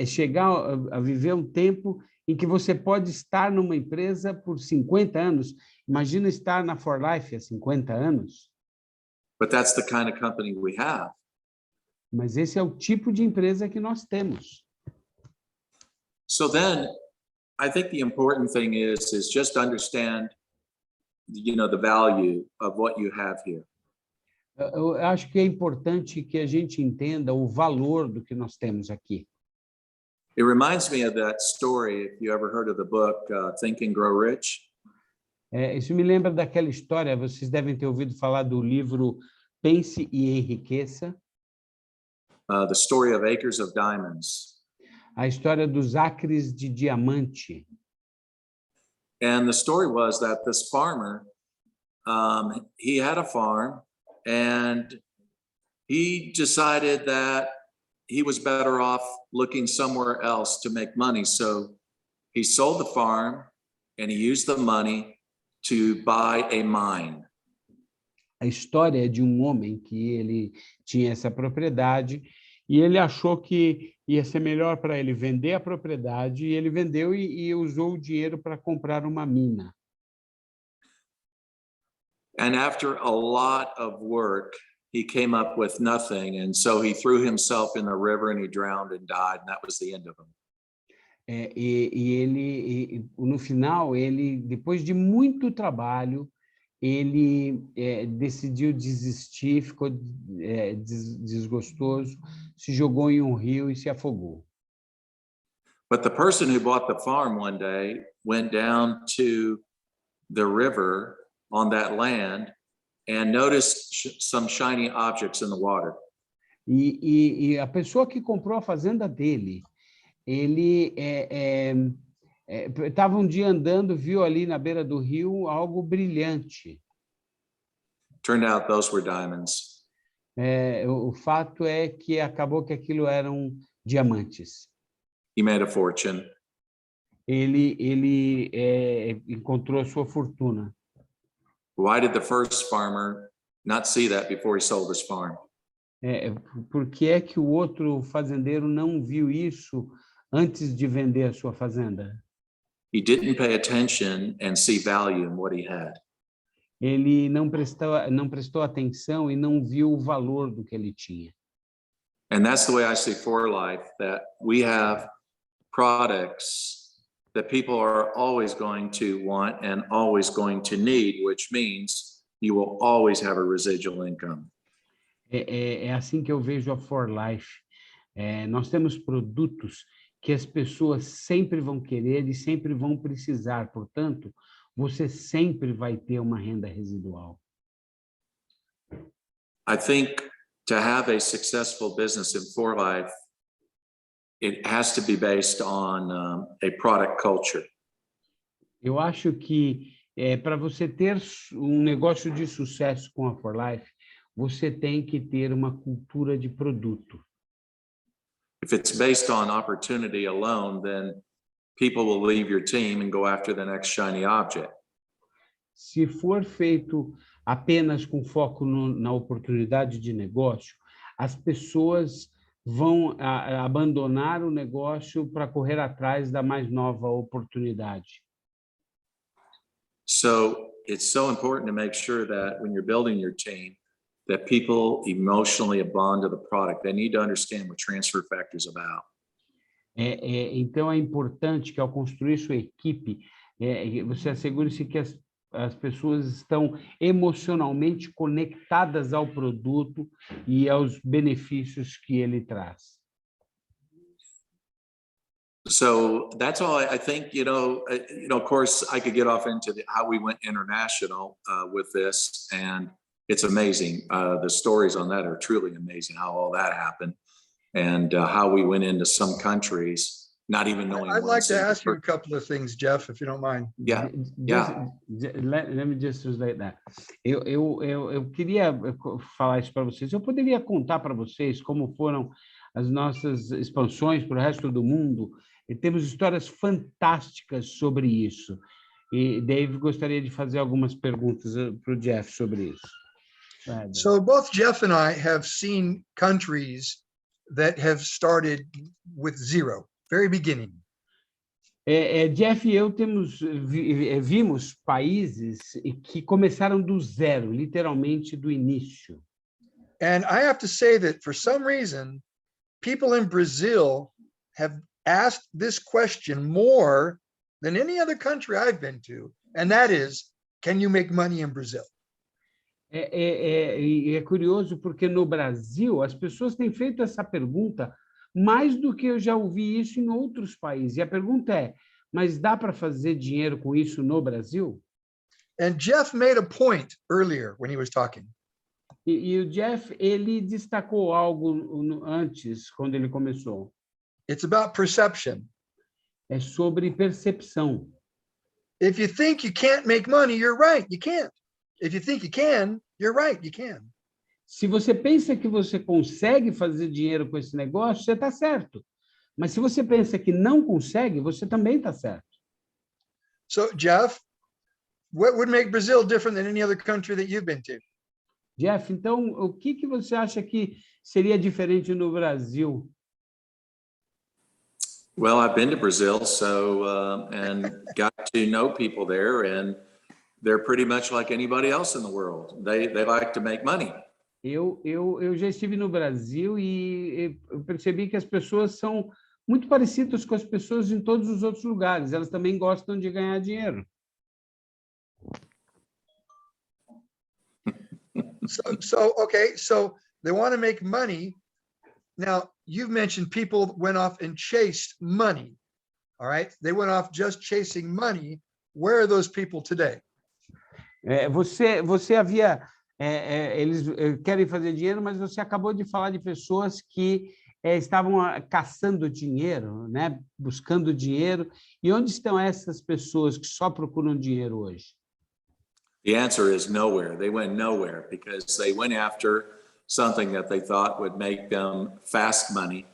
chegar a viver um tempo em que você pode estar numa empresa por 50 anos? Imagina estar na For Life há 50 anos. But that's the kind of company we have. Mas esse é o tipo de empresa que nós temos. So then, I think the important thing is just understand, the value of what you have here. Eu acho que é importante que a gente entenda o valor do que nós temos aqui. It reminds me of that story, if you ever heard of the book, Think and Grow Rich. Isso me lembra daquela história, vocês devem ter ouvido falar do livro Pense e Enriqueça. The story of acres of diamonds. A história dos acres de diamante. And the story was that this farmer, he had a farm, and he decided that he was better off looking somewhere else to make money. So he sold the farm and he used the money to buy a mine. A história é de um homem que ele tinha essa propriedade e ele achou que ia ser melhor para ele vender a propriedade, e ele vendeu e usou o dinheiro para comprar uma mina. And after a lot of work, he came up with nothing, and so he threw himself in the river and he drowned and died, and that was the end of him. No final, ele, depois de muito trabalho, ele decidiu desistir, ficou desgostoso, se jogou em um rio e se afogou. But the person who bought the farm one day went down to the river on that land and noticed some shiny objects in the water. E a pessoa que comprou a fazenda dele, ele estava um dia andando, viu ali na beira do rio algo brilhante. Turned out those were diamonds. O fato é que acabou que aquilo eram diamantes. He made a fortune. Ele encontrou a sua fortuna. Why did the first farmer not see that before he sold his farm? Por que é que o outro fazendeiro não viu isso antes de vender a sua fazenda? He didn't pay attention and see value in what he had. Ele não prestou atenção e não viu o valor do que ele tinha. And that's the way I see For Life, that we have products that people are always going to want and always going to need, which means you will always have a residual income. É assim que eu vejo a For Life. Nós temos produtos que as pessoas sempre vão querer e sempre vão precisar. Portanto, você sempre vai ter uma renda residual. I think to have a successful business in for life, it has to be based on a product culture. Eu acho que para você ter um negócio de sucesso com a For Life, você tem que ter uma cultura de produto. If it's based on opportunity alone, then people will leave your team and go after the next shiny object. Se for feito apenas com foco na oportunidade de negócio, as pessoas vão abandonar o negócio para correr atrás da mais nova oportunidade. So it's so important to make sure that when you're building your team, that people emotionally bond to the product. They need to understand what transfer factor is about. Então, é importante que, ao construir sua equipe, você assegure-se que as pessoas estão emocionalmente conectadas ao produto e aos benefícios que ele traz. So that's all I think, of course, I could get off into how we went international with this, and it's amazing. The stories on that are truly amazing, how all that happened, and how we went into some countries, not even knowing. I'd like to ask you a couple of things, Jeff, if you don't mind. Yeah. Let me just translate that. Eu queria falar isso para vocês. Eu poderia contar para vocês como foram as nossas expansões para o resto do mundo. E temos histórias fantásticas sobre isso. E Dave gostaria de fazer algumas perguntas para o Jeff sobre isso. So both Jeff and I have seen countries that have started with zero, very beginning. Jeff e eu vimos países que começaram do zero, literalmente do início. And I have to say that for some reason, people in Brazil have asked this question more than any other country I've been to, and that is, can you make money in Brazil? É curioso porque no Brasil as pessoas têm feito essa pergunta mais do que eu já ouvi isso em outros países. E a pergunta é, mas dá para fazer dinheiro com isso no Brasil? And Jeff made a point earlier when he was talking. E o Jeff, ele destacou algo antes, quando ele começou. It's about perception. É sobre percepção. If you think you can't make money, you're right, you can't. If you think you can, you're right, you can. Se você pensa que você consegue fazer dinheiro com esse negócio, você está certo. Mas se você pensa que não consegue, você também está certo. So, Jeff, what would make Brazil different than any other country that you've been to? Jeff, então, o que você acha que seria diferente no Brasil? Well, I've been to Brazil, and got to know people there, and they're pretty much like anybody else in the world. They like to make money. Eu já estive no Brasil e eu percebi que as pessoas são muito parecidas com as pessoas em todos os outros lugares. Elas também gostam de ganhar dinheiro. So they want to make money. Now, you've mentioned people went off and chased money. All right? They went off just chasing money. Where are those people today? Você havia... eles querem fazer dinheiro, mas você acabou de falar de pessoas que estavam caçando dinheiro, né? Buscando dinheiro. E onde estão essas pessoas que só procuram dinheiro hoje? The answer is nowhere. They went nowhere because they went after something that they thought would make them fast money,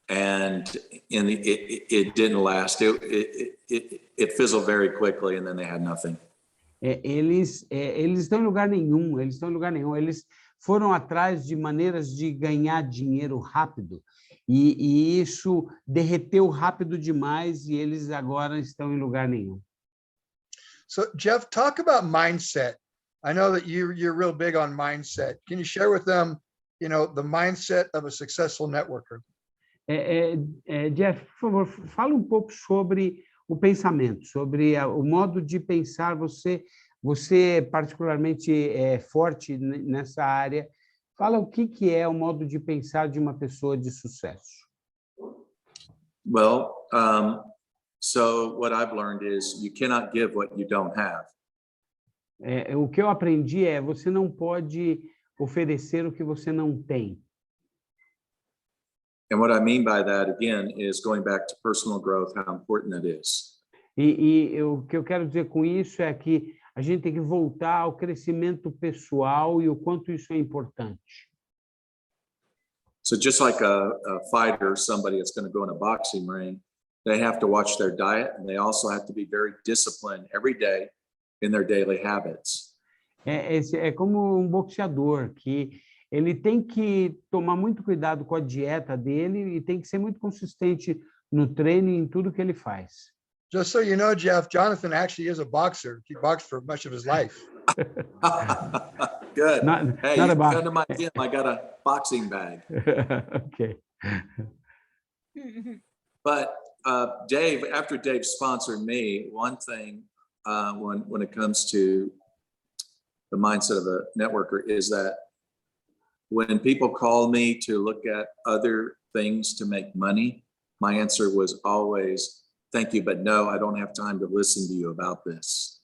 and it didn't last. It fizzled very quickly, and then they had nothing. Eles estão em lugar nenhum. Eles foram atrás de maneiras de ganhar dinheiro rápido, e isso derreteu rápido demais, e eles agora estão em lugar nenhum. So, Jeff, talk about mindset. I know that you're real big on mindset. Can you share with them, the mindset of a successful networker? Jeff, por favor, fala um pouco sobre o pensamento, sobre o modo de pensar. Você particularmente é forte nessa área. Fala o que é o modo de pensar de uma pessoa de sucesso. Well, so what I've learned is you cannot give what you don't have. O que eu aprendi você não pode oferecer o que você não tem. And what I mean by that, again, is going back to personal growth, how important that is. O que eu quero dizer com isso é que a gente tem que voltar ao crescimento pessoal e o quanto isso é importante. So just like a fighter, somebody that's going to go in a boxing ring, they have to watch their diet, and they also have to be very disciplined every day in their daily habits. É como um boxeador, que ele tem que tomar muito cuidado com a dieta dele e tem que ser muito consistente no treino e em tudo que ele faz. Just so you know, Jeff, Jonathan actually is a boxer. He boxed for much of his life. Good. Hey, not you about- come to my gym, I got a boxing bag. Okay. But Dave, after Dave sponsored me, one thing when it comes to the mindset of a networker is that when people call me to look at other things to make money, my answer was always, thank you, but no, I don't have time to listen to you about this.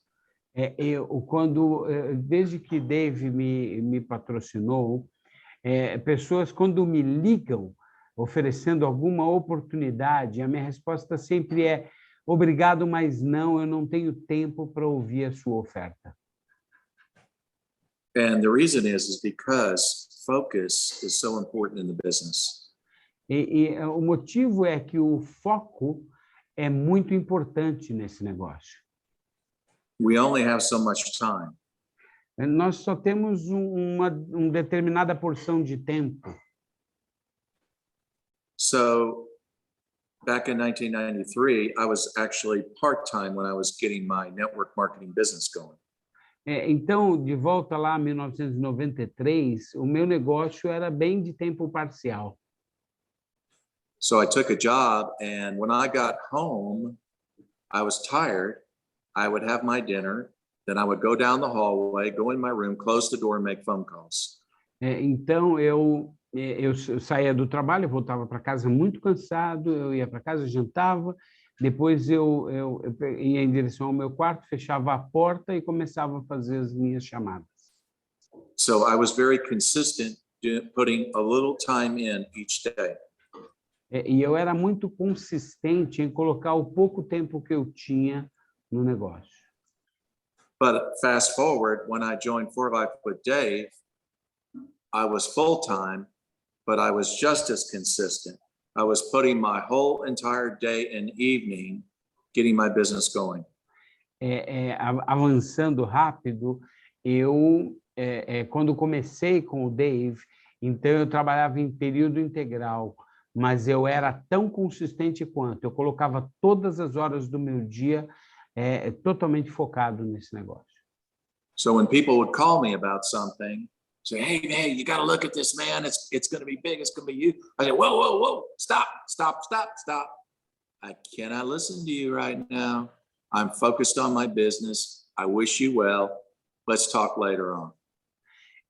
Desde que Dave me patrocinou, pessoas, quando me ligam oferecendo alguma oportunidade, a minha resposta sempre é obrigado, mas não, eu não tenho tempo para ouvir a sua oferta. And the reason is because focus is so important in the business. O motivo é que o foco é muito importante nesse negócio. We only have so much time. Nós só temos uma determinada porção de tempo. So back in 1993, I was actually part-time when I was getting my network marketing business going. Então, de volta lá em 1993, o meu negócio era bem de tempo parcial. So I took a job, and when I got home, I was tired. I would have my dinner, then I would go down the hallway, go in my room, close the door, and make phone calls. Então, eu saía do trabalho, voltava para casa muito cansado, eu ia para casa, jantava, depois eu ia em direção ao meu quarto, fechava a porta e começava a fazer as minhas chamadas. So I was very consistent putting a little time in each day. E eu era muito consistente em colocar o pouco tempo que eu tinha no negócio. But fast forward, when I joined 4x with Dave, I was full-time, but I was just as consistent. I was putting my whole entire day and evening getting my business going. Avançando rápido, quando comecei com o Dave, então eu trabalhava em período integral, mas eu era tão consistente quanto. Eu colocava todas as horas do meu dia totalmente focado nesse negócio. So when people would call me about something, say, hey, you got to look at this, man. It's going to be big. It's going to be you. I say, whoa, stop. I cannot listen to you right now. I'm focused on my business. I wish you well. Let's talk later on.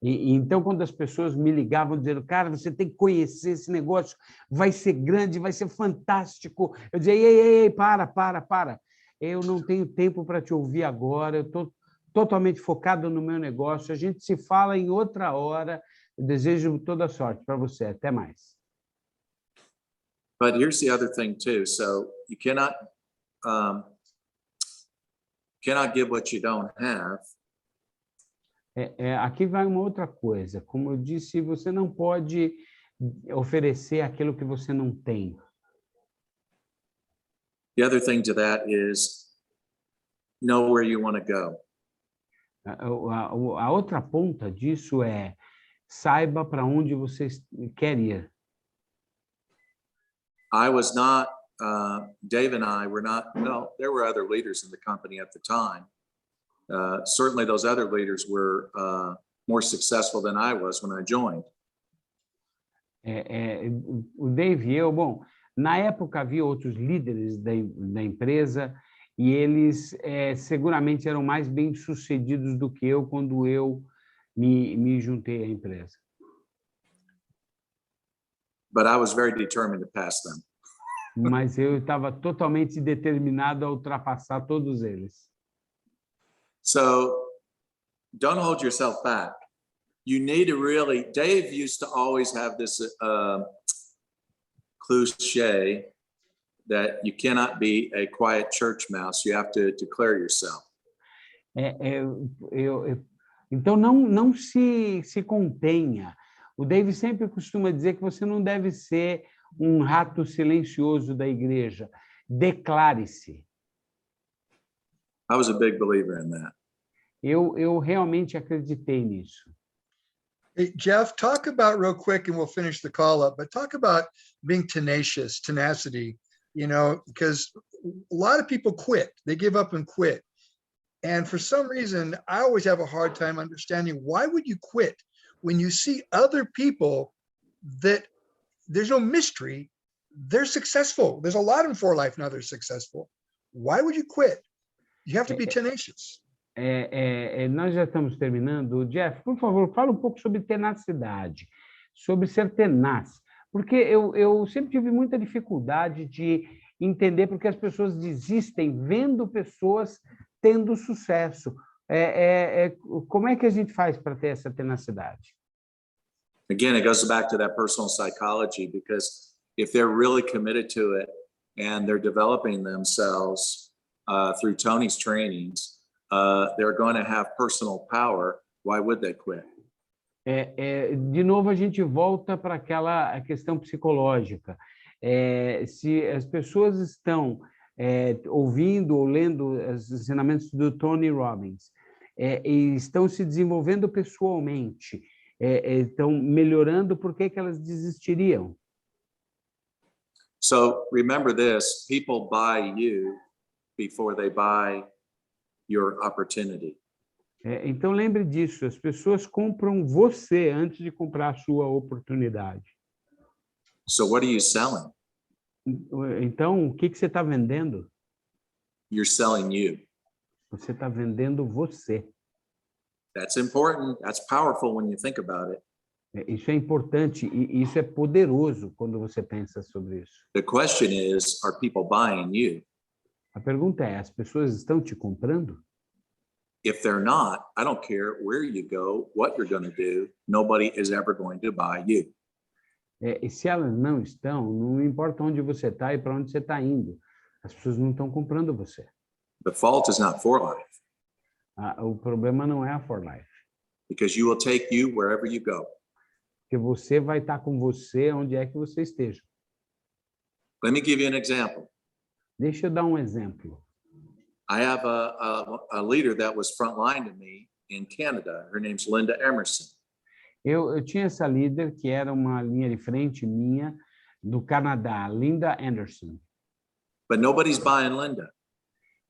Então, quando as pessoas me ligavam dizendo, cara, você tem que conhecer esse negócio, vai ser grande, vai ser fantástico. Eu dizia, ei, para. Eu não tenho tempo para te ouvir agora, eu estou totalmente focado no meu negócio, a gente se fala em outra hora, eu desejo toda a sorte para você, até mais. But here's the other thing too, so you cannot give what you don't have. Aqui vai uma outra coisa, como eu disse, você não pode oferecer aquilo que você não tem. The other thing to that is know where you want to go. A outra ponta disso é saiba para onde você quer ir. I was not, Dave and I were not, no, there were other leaders in the company at the time. Certainly those other leaders were more successful than I was when I joined. O Dave e eu, bom, na época havia outros líderes da empresa e eles seguramente eram mais bem-sucedidos do que eu quando eu me juntei à empresa. But I was very determined to pass them. Mas eu estava totalmente determinado a ultrapassar todos eles. So don't hold yourself back. you need to really, Dave used to always have this cliche that you cannot be a quiet church mouse, you have to declare yourself. Então, não se contenha. O Dave sempre costuma dizer que você não deve ser um rato silencioso da igreja. Declare-se. I was a big believer in that. Eu realmente acreditei nisso. Hey, Jeff, talk about real quick, and we'll finish the call up, but talk about being tenacious, tenacity, because a lot of people quit. They give up and quit. And for some reason, I always have a hard time understanding, why would you quit when you see other people that there's no mystery, they're successful. There's a lot in For Life now, they're successful. Why would you quit? You have to be tenacious. Nós já estamos terminando. Jeff, por favor, fala um pouco sobre tenacidade, sobre ser tenaz, porque eu sempre tive muita dificuldade de entender porque as pessoas desistem vendo pessoas tendo sucesso. Como é que a gente faz para ter essa tenacidade? Again, it goes back to that personal psychology, because if they're really committed to it and they're developing themselves through Tony's trainings, they're going to have personal power. Why would they quit? De novo, a gente volta para aquela questão psicológica. Se as pessoas estão ouvindo ou lendo os ensinamentos do Tony Robbins e estão se desenvolvendo pessoalmente, estão melhorando, por que elas desistiriam? So remember this, people buy you before they buy your opportunity. Então lembre disso, as pessoas compram você antes de comprar a sua oportunidade. So what are you selling? Então, o que você está vendendo? You're selling you. Você está vendendo você. That's important. That's powerful when you think about it. Isso é importante e isso é poderoso quando você pensa sobre isso. The question is, are people buying you? A pergunta é, as pessoas estão te comprando? If they're not, I don't care where you go, what you're going to do, nobody is ever going to buy you. E se elas não estão, não importa onde você está e para onde você está indo, as pessoas não estão comprando você. The fault is not For Life. O problema não é a For Life. Because you will take you wherever you go. Porque você vai estar com você onde é que você esteja. Let me give you an example. Deixa eu dar um exemplo. I have a leader that was frontline to me in Canada. Her name's Linda Emerson. Eu tinha essa líder que era uma linha de frente minha do Canadá, Linda Anderson. But nobody's buying Linda.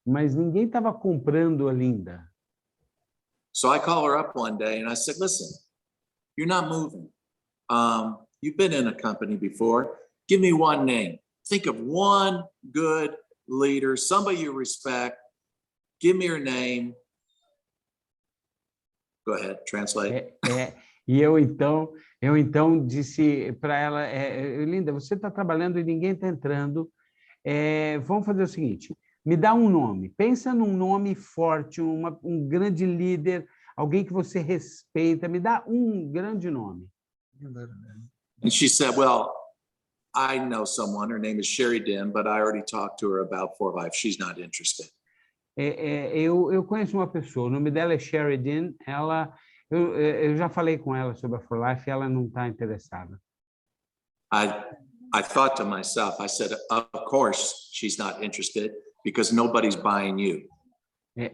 Mas ninguém estava comprando a Linda. So I call her up one day and I said, listen, you're not moving. You've been in a company before. Give me one name. Think of one good leader, somebody you respect. Give me your name. Go ahead, translate. E eu então disse para ela, Linda, você está trabalhando e ninguém está entrando. Vamos fazer o seguinte, me dá um nome. Pensa num nome forte, um grande líder, alguém que você respeita. Me dá um grande nome. And she said, well, I know someone. Her name is Sherry Dim, but I already talked to her about For Life. She's not interested. Eu conheço uma pessoa, o nome dela é Sherry Dim. Eu já falei com ela sobre a For Life e ela não está interessada. I thought to myself, I said, of course she's not interested because nobody's buying you.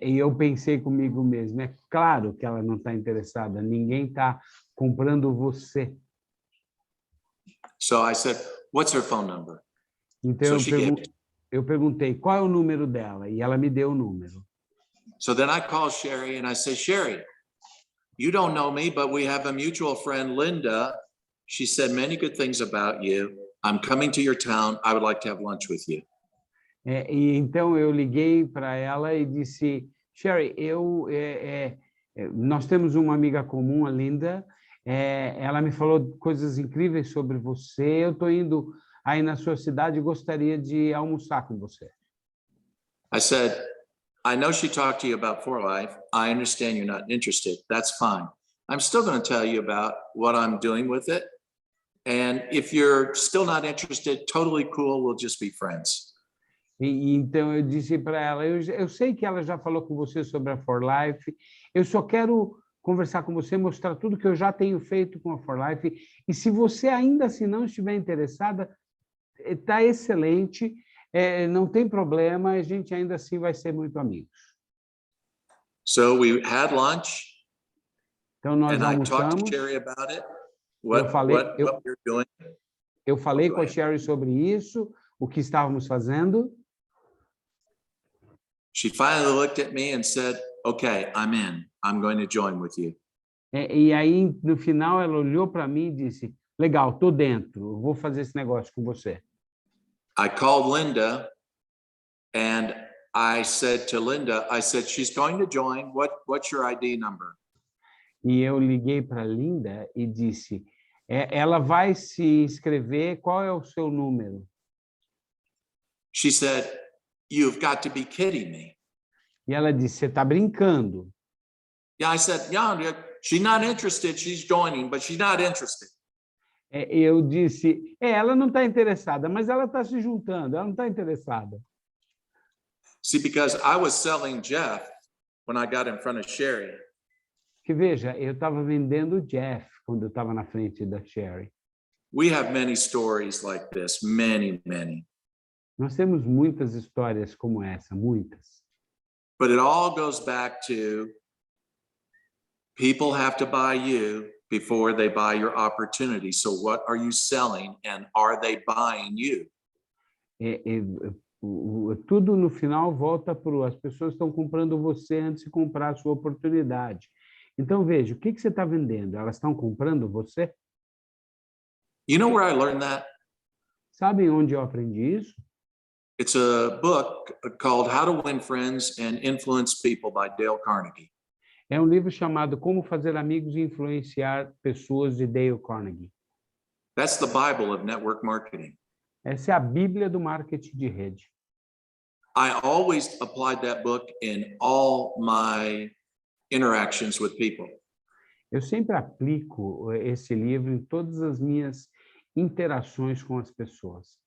E eu pensei comigo mesmo, é claro que ela não está interessada, ninguém está comprando você. So I said, what's her phone number? Então eu perguntei, qual é o número dela? E ela me deu o número. So then I called Sherry and I said, Sherry, you don't know me, but we have a mutual friend, Linda. She said many good things about you. I'm coming to your town. I would like to have lunch with you. E então eu liguei para ela e disse, Sherry, nós temos uma amiga comum, a Linda. Ela me falou coisas incríveis sobre você. Eu estou indo aí na sua cidade e gostaria de almoçar com você. I said, I know she talked to you about For Life. I understand you're not interested. That's fine. I'm still going to tell you about what I'm doing with it. And if you're still not interested, totally cool, we'll just be friends. Então eu disse para ela, eu sei que ela já falou com você sobre a For Life, eu só quero conversar com você, mostrar tudo que eu já tenho feito com a For Life, e se você ainda assim não estiver interessada, está excelente, não tem problema, a gente ainda assim vai ser muito amigos. So we had lunch, Então nós and I talked to almoçamos, Sherry about it, eu falei, what we're doing. eu falei com a ahead. Sherry sobre isso, o que estávamos fazendo. She finally looked at me and said, okay, I'm in. I'm going to join with you. E aí, no final, ela olhou para mim e disse, legal, estou dentro, eu vou fazer esse negócio com você. I called Linda and I said to Linda, I said, she's going to join. What's your ID number? E eu liguei para a Linda e disse, ela vai se inscrever, qual é o seu número? She said, you've got to be kidding me. E ela disse, você está brincando. Yeah, I said, yeah, she's not interested. She's joining, but she's not interested. Eu disse, ela não está interessada, mas ela está se juntando, ela não está interessada. See, because I was selling Jeff when I got in front of Sherry. Que veja, eu estava vendendo o Jeff quando eu estava na frente da Sherry. We have many stories like this, many, many. Nós temos muitas histórias como essa, muitas. But it all goes back to people have to buy you before they buy your opportunity. So what are you selling and are they buying you? Tudo no final volta para as pessoas estão comprando você antes de comprar a sua oportunidade. Então, veja, o que você está vendendo? Elas estão comprando você? You know where I learned that? Sabem onde eu aprendi isso? It's a book called How to Win Friends and Influence People by Dale Carnegie. É um livro chamado Como Fazer Amigos e Influenciar Pessoas, de Dale Carnegie. That's the Bible of network marketing. Essa é a Bíblia do marketing de rede. I always applied that book in all my interactions with people. Eu sempre aplico esse livro em todas as minhas interações com as pessoas.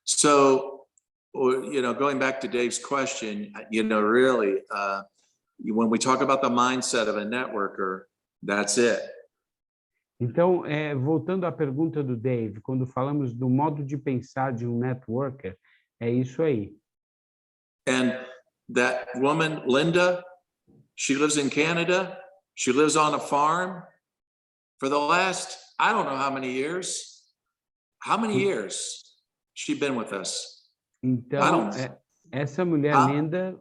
So, going back to Dave's question, really, when we talk about the mindset of a networker, that's it. Então, voltando à pergunta do Dave, quando falamos do modo de pensar de um networker, é isso aí. And that woman, Linda, she lives in Canada. She lives on a farm for the last, I don't know how many years. How many years she been with us? Então, essa mulher linda...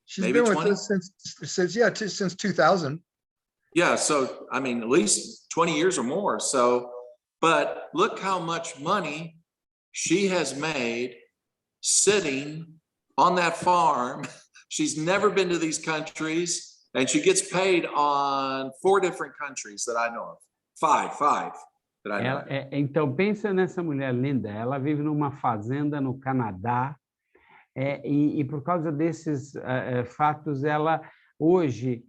She's been with us since 2000. Yeah, so, I mean, at least 20 years or more. So, but look how much money she has made sitting on that farm. She's never been to these countries, and she gets paid on 4 different countries that I know of. Five that I know. Então, pensa nessa mulher linda. Ela vive numa fazenda no Canadá, e por causa desses fatos, ela hoje,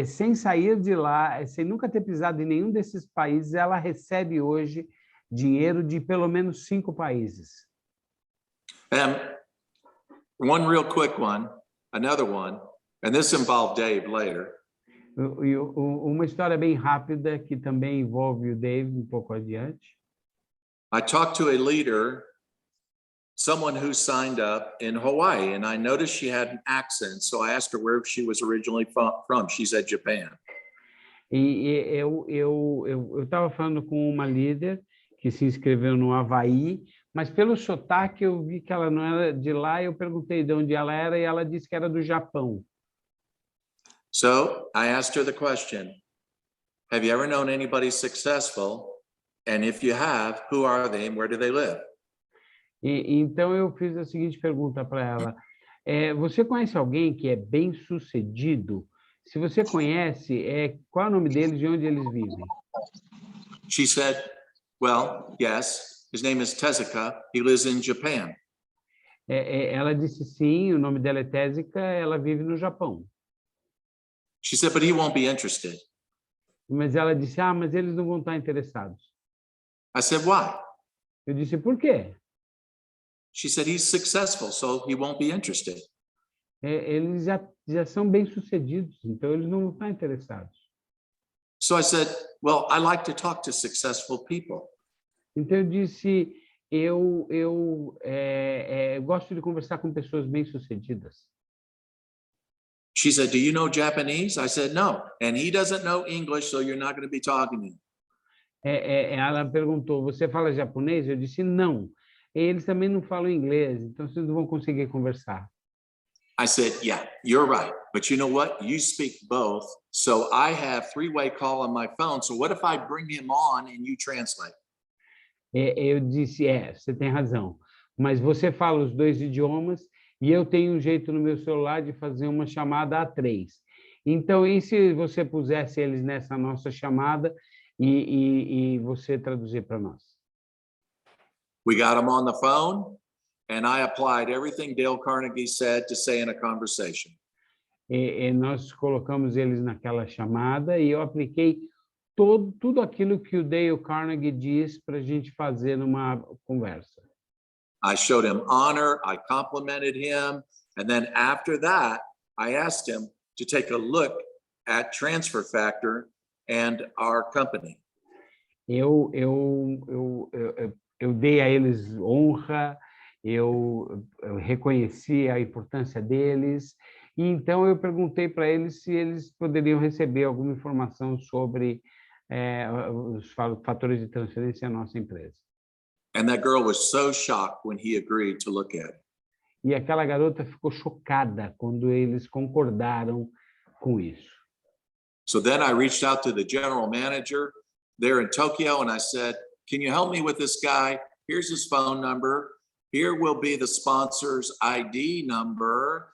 sem sair de lá, sem nunca ter pisado em nenhum desses países, ela recebe hoje dinheiro de pelo menos 5 países. And one real quick one, another one, and this involved Dave later. Uma história bem rápida que também envolve o Dave um pouco adiante. I talked to a leader, someone who signed up in Hawaii, and I noticed she had an accent, so I asked her where she was originally from. She said Japan. E eu estava falando com uma líder que se inscreveu no Havaí, mas pelo sotaque eu vi que ela não era de lá, eu perguntei de onde ela era e ela disse que era do Japão. So I asked her the question, have you ever known anybody successful? And if you have, who are they and where do they live? Então eu fiz a seguinte pergunta para ela. Você conhece alguém que é bem-sucedido? Se você conhece, qual é o nome deles e onde eles vivem? She said, well, yes, his name is Tezuka. He lives in Japan. Ela disse sim, o nome dela é Tezuka, ela vive no Japão. She said, but he won't be interested. Mas ela disse, ah, mas eles não vão estar interessados. I said, why? Eu disse, por quê? She said, he's successful, so he won't be interested. Eles já são bem-sucedidos, então eles não vão estar interessados. So I said, well, I like to talk to successful people. Então eu disse, eu gosto de conversar com pessoas bem-sucedidas. She said, do you know Japanese? I said, no. And he doesn't know English, so you're not going to be talking to him. Ela perguntou, você fala japonês? Eu disse, não. Eles também não falam inglês, então vocês não vão conseguir conversar. I said, yeah, you're right. But you know what? You speak both. So I have three-way call on my phone. So what if I bring him on and you translate? Eu disse, você tem razão. Mas você fala os dois idiomas e eu tenho um jeito no meu celular de fazer uma chamada a 3. Então, e se você pusesse eles nessa nossa chamada e você traduzir para nós? We got him on the phone, and I applied everything Dale Carnegie said to say in a conversation. Nós colocamos eles naquela chamada e eu apliquei tudo aquilo que o Dale Carnegie diz para a gente fazer numa conversa. I showed him honor, I complimented him, and then after that, I asked him to take a look at Transfer Factor and our company. Eu dei a eles honra, eu reconheci a importância deles, e então eu perguntei para eles se eles poderiam receber alguma informação sobre os fatores de transferência na nossa empresa. And that girl was so shocked when he agreed to look at it. E aquela garota ficou chocada quando eles concordaram com isso. So then I reached out to the general manager there in Tokyo and I said, can you help me with this guy? Here's his phone number. Here will be the sponsor's ID number.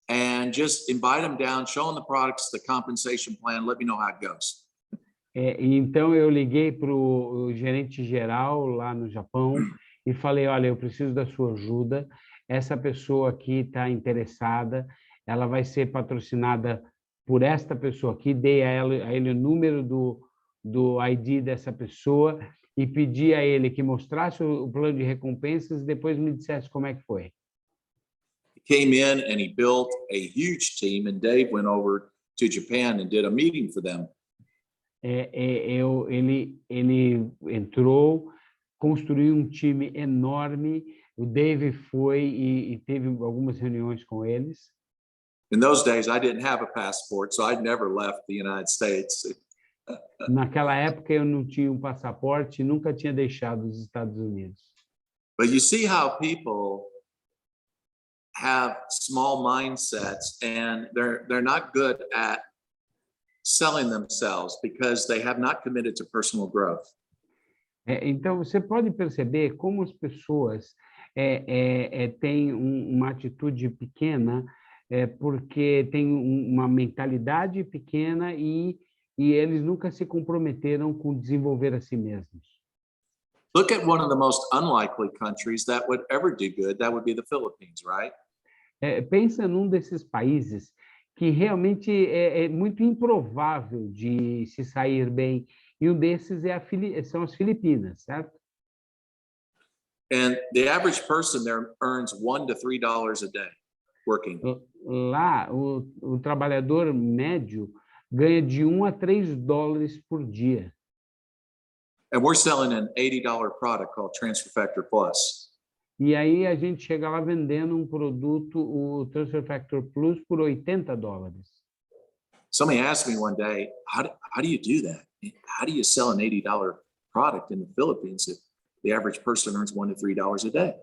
And just invite him down, show him the products, the compensation plan, let me know how it goes. Então eu liguei para o gerente geral lá no Japão e falei, olha, eu preciso da sua ajuda. Essa pessoa aqui está interessada, ela vai ser patrocinada por esta pessoa aqui. Dei a ele o número do ID dessa pessoa e pedi a ele que mostrasse o plano de recompensas e depois me dissesse como é que foi. He came in and he built a huge team and Dave went over to Japan and did a meeting for them. Ele entrou, construiu um time enorme, o Dave foi e teve algumas reuniões com eles. In those days, I didn't have a passport, so I'd never left the United States. Naquela época, eu não tinha um passaporte, nunca tinha deixado os Estados Unidos. But you see how people have small mindsets and they're not good at selling themselves because they have not committed to personal growth. Então, você pode perceber como as pessoas têm uma atitude pequena porque têm uma mentalidade pequena e eles nunca se comprometeram com desenvolver a si mesmos. Look at one of the most unlikely countries that would ever do good. That would be the Philippines, right? Pensa num desses países que realmente é muito improvável de se sair bem. E um desses são as Filipinas, certo? And the average person there earns $1 to $3 a day working. Lá, o trabalhador médio ganha de $1 a $3 por dia. And we're selling an $80 product called Transfer Factor Plus. E aí a gente chega lá vendendo um produto, o Transfer Factor Plus, por $80. Somebody asked me one day, how do you do that? How do you sell an $80 product in the Philippines if the average person earns $1 to $3 a day?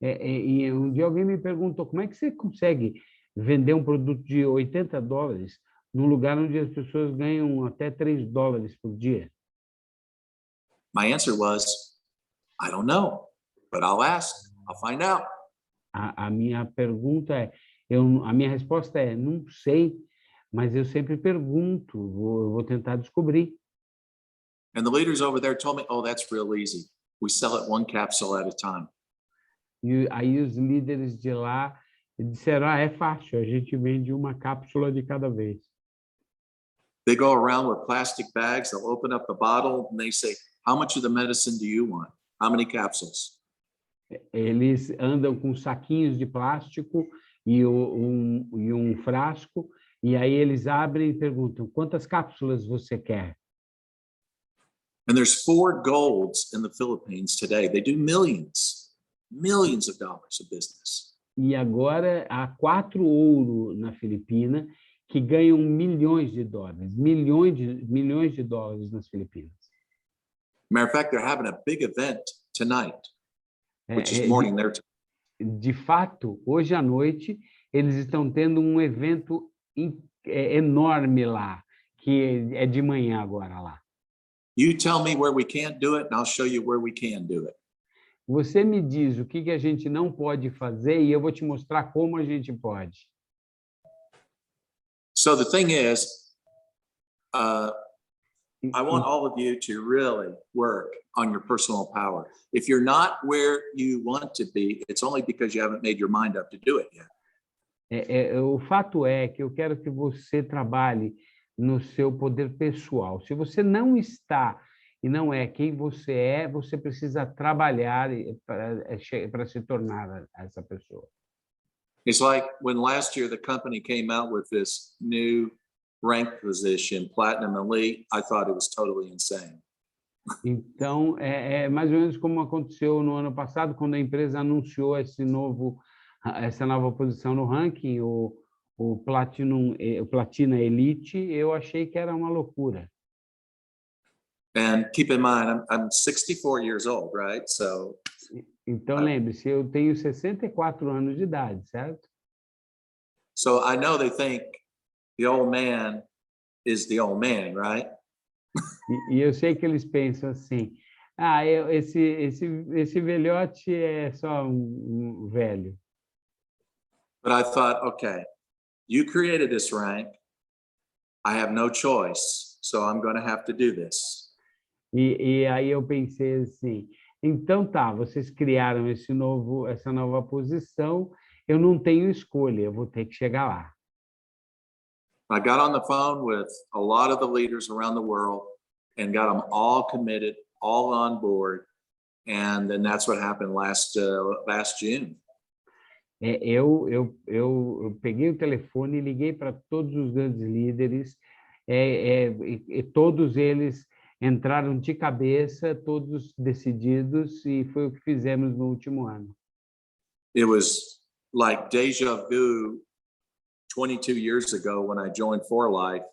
E um dia alguém me perguntou, como é que você consegue vender um produto de $80 num lugar onde as pessoas ganham até $3 por dia? My answer was, I don't know, but I'll ask, I'll find out. A minha pergunta a minha resposta é, não sei, mas eu sempre pergunto, eu vou tentar descobrir. And the leaders over there told me, oh, that's real easy. We sell it one capsule at a time. E aí os líderes de lá disseram, é fácil, a gente vende uma cápsula de cada vez. They go around with plastic bags. They'll open up the bottle and they say, how much of the medicine do you want? How many capsules? Eles andam com saquinhos de plástico e um frasco, e aí eles abrem e perguntam, quantas cápsulas você quer? And there's 4 golds in the Philippines today. They do millions of dollars of business. E agora há 4 ouro na Filipina que ganham milhões de dólares, milhões de dólares nas Filipinas. Matter of fact, they're having a big event tonight, which is morning their time. De fato, hoje à noite, eles estão tendo um evento enorme lá, que é de manhã agora lá. You tell me where we can't do it, and I'll show you where we can do it. Você me diz o que a gente não pode fazer e eu vou te mostrar como a gente pode. So the thing is, I want all of you to really work on your personal power. If you're not where you want to be, it's only because you haven't made your mind up to do it yet. O fato é que eu quero que você trabalhe no seu poder pessoal. Se você não está e não é quem você é, você precisa trabalhar para se tornar essa pessoa. It's like when last year the company came out with this new rank position, Platinum Elite, I thought it was totally insane. Então, é mais ou menos como aconteceu no ano passado, quando a empresa anunciou essa nova posição no ranking, o Platina Elite, eu achei que era uma loucura. And keep in mind, I'm 64 years old, right? So. Então, lembre-se, eu tenho 64 anos de idade, certo? So I know they think the old man is the old man, right? E eu sei que eles pensam assim, esse velhote é só um velho. But I thought, okay, you created this rank. I have no choice, so I'm going to have to do this. E aí eu pensei assim, então tá, vocês criaram essa nova posição, eu não tenho escolha, eu vou ter que chegar lá. I got on the phone with a lot of the leaders around the world and got them all committed, all on board, and then that's what happened last June. Eu peguei o telefone e liguei para todos os grandes líderes, e todos eles entraram de cabeça, todos decididos, e foi o que fizemos no último ano. It was like déjà vu 22 years ago when I joined For Life.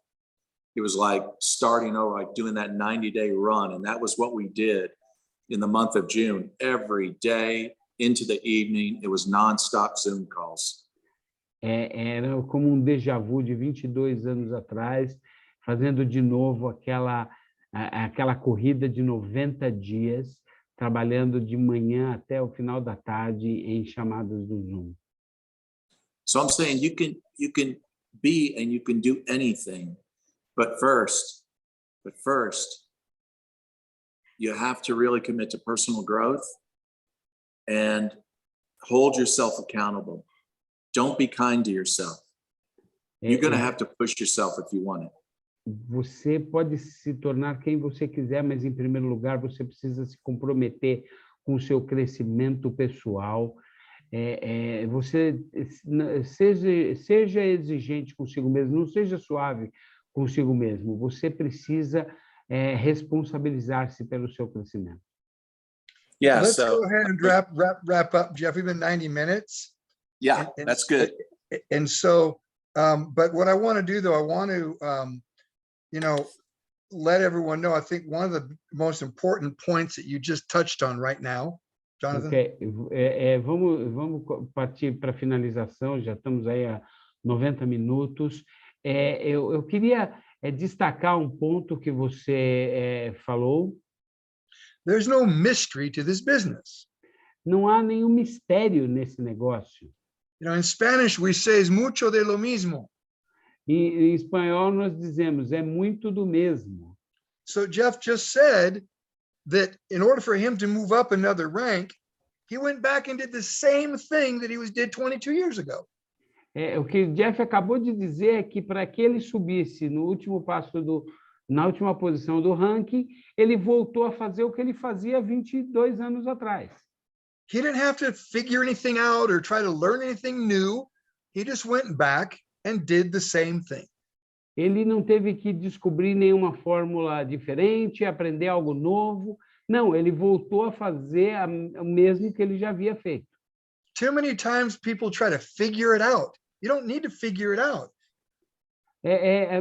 It was like starting over, like doing that 90-day run, and that was what we did in the month of June. Every day into the evening, it was non-stop Zoom calls. Era como um déjà vu de 22 anos atrás, fazendo de novo aquela corrida de 90 dias, trabalhando de manhã até o final da tarde em chamadas do Zoom. So I'm saying you can be and you can do anything, but first, you have to really commit to personal growth and hold yourself accountable. Don't be kind to yourself. You're going to have to push yourself if you want it. Você pode se tornar quem você quiser, mas em primeiro lugar você precisa se comprometer com o seu crescimento pessoal. Você seja exigente consigo mesmo, não seja suave consigo mesmo. Você precisa responsabilizar-se pelo seu crescimento. Yeah, Let's so go ahead and wrap up, Jeff. We've been 90 minutes. yeah, And that's good. And so, but what I want to do, though, I want to, let everyone know, I think one of the most important points that you just touched on right now, Jonathan. Okay. Vamos partir para a finalização, já estamos aí a 90 minutos. Eu queria destacar um ponto que você falou. There's no mystery to this business. Não há nenhum mistério nesse negócio. In Spanish, we say es mucho de lo mismo. Em espanhol, nós dizemos, é muito do mesmo. So Jeff just said that in order for him to move up another rank, he went back and did the same thing that he did 22 years ago. O que o Jeff acabou de dizer é que para que ele subisse no último na última posição do ranking, ele voltou a fazer o que ele fazia 22 anos atrás. He didn't have to figure anything out or try to learn anything new. He just went back and did the same thing. Ele não teve que descobrir nenhuma fórmula diferente, aprender algo novo. Não, ele voltou a fazer o mesmo que ele já havia feito. Too many times people try to figure it out. You don't need to figure it out.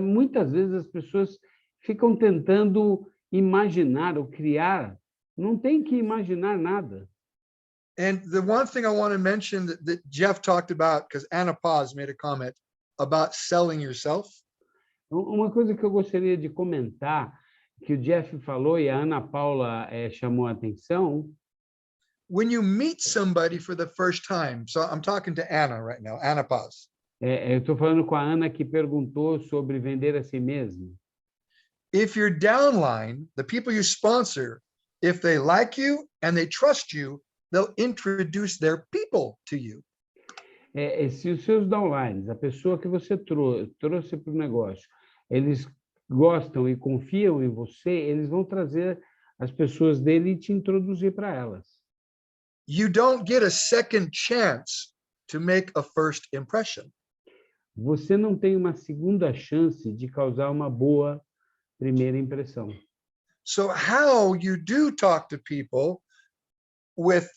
Muitas vezes as pessoas ficam tentando imaginar ou criar. Não tem que imaginar nada. And the one thing I want to mention that Jeff talked about, because Anna Paz made a comment about selling yourself. Uma coisa que eu gostaria de comentar, que o Jeff falou e a Ana Paula chamou a atenção. When you meet somebody for the first time, so I'm talking to Anna right now, Anna Paz. Eu estou falando com a Ana que perguntou sobre vender a si mesmo. If you're downline, the people you sponsor, if they like you and they trust you, they'll introduce their people to you. Se os seus downlines, a pessoa que você trouxe para o negócio, eles gostam e confiam em você, eles vão trazer as pessoas dele e te introduzir para elas. You don't get a second chance to make a first impression. Você não tem uma segunda chance de causar uma boa primeira impressão. So how you do talk to people with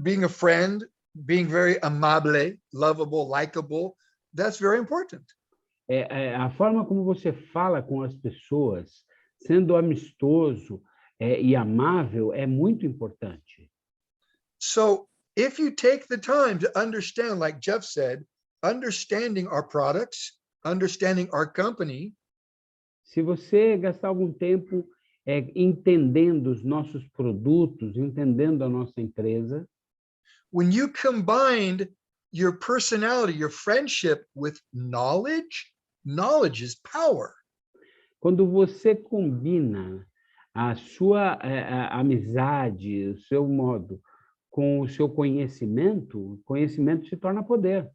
being a friend, being very amable, lovable, likable, that's very important. A forma como você fala com as pessoas, sendo amistoso e amável, é muito importante. So if you take the time to understand, like Jeff said, understanding our products, understanding our company. Se você gastar algum tempo entendendo os nossos produtos, entendendo a nossa empresa. When you combined your personality, your friendship with knowledge, knowledge is power. Quando você combina a sua amizade, o seu modo, com o seu conhecimento, o conhecimento se torna poder.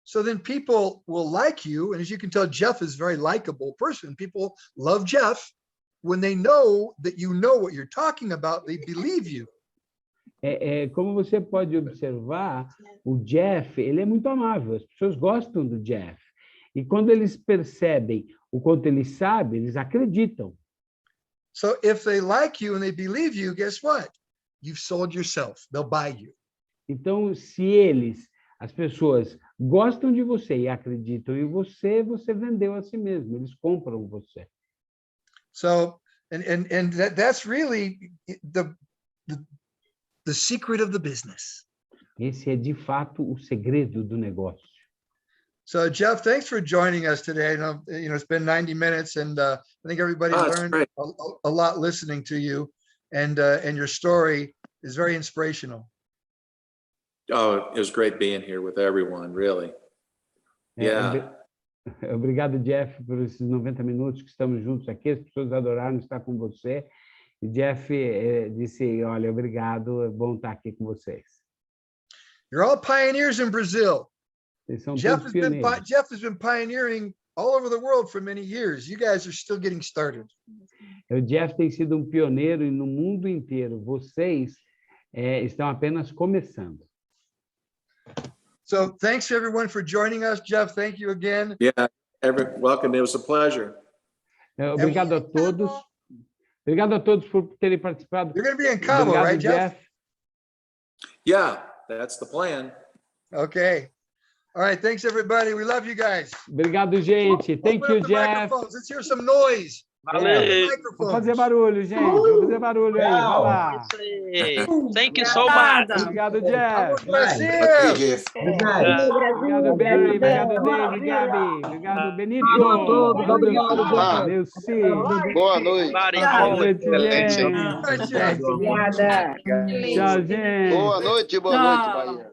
So then people will like you, and as you can tell, Jeff is a very likable person. People love Jeff when they know that you know what you're talking about, they believe you. Como você pode observar, o Jeff, ele é muito amável, as pessoas gostam do Jeff. E quando eles percebem o quanto ele sabe, eles acreditam. So if they like you and they believe you, guess what? You've sold yourself. They'll buy you. Então, as pessoas gostam de você e acreditam em você, você vendeu a si mesmo, eles compram você. So, and that's really the secret of the business. Esse é de fato o segredo do negócio. So, Jeff, thanks for joining us today. It's been 90 minutes, and I think everybody learned a lot listening to you, and your story is very inspirational. Oh, it was great being here with everyone, really. Yeah. Obrigado, Jeff, por esses 90 minutos que estamos juntos aqui. As pessoas adoraram estar com você. E Jeff disse, olha, obrigado, é bom estar aqui com vocês. You're all pioneers in Brazil. Vocês são Jeff todos pioneiros. Jeff has been pioneering all over the world for many years. You guys are still getting started. O Jeff tem sido um pioneiro no mundo inteiro. Vocês estão apenas começando. So thanks everyone for joining us. Jeff, thank you again. Yeah, welcome. It was a pleasure. Obrigado a todos. Obrigado a todos por terem participado. You're going to be in Cabo, obrigado, right, Jeff? Yeah, that's the plan. Okay. All right. Thanks, everybody. We love you guys. Obrigado, gente. Thank you, Jeff. Let's hear some noise. Valeu. Vamos fazer barulho, gente. Vamos fazer barulho aí. Vai lá. Thank you so much. Obrigado, Jeff. Brasil. Obrigado, Barry. Obrigado, Dave, Gabi. Obrigado, Benito. Obrigado, Neuci. Boa noite. Boa noite, gente. Obrigada. Tchau, gente. Boa noite, Bahia.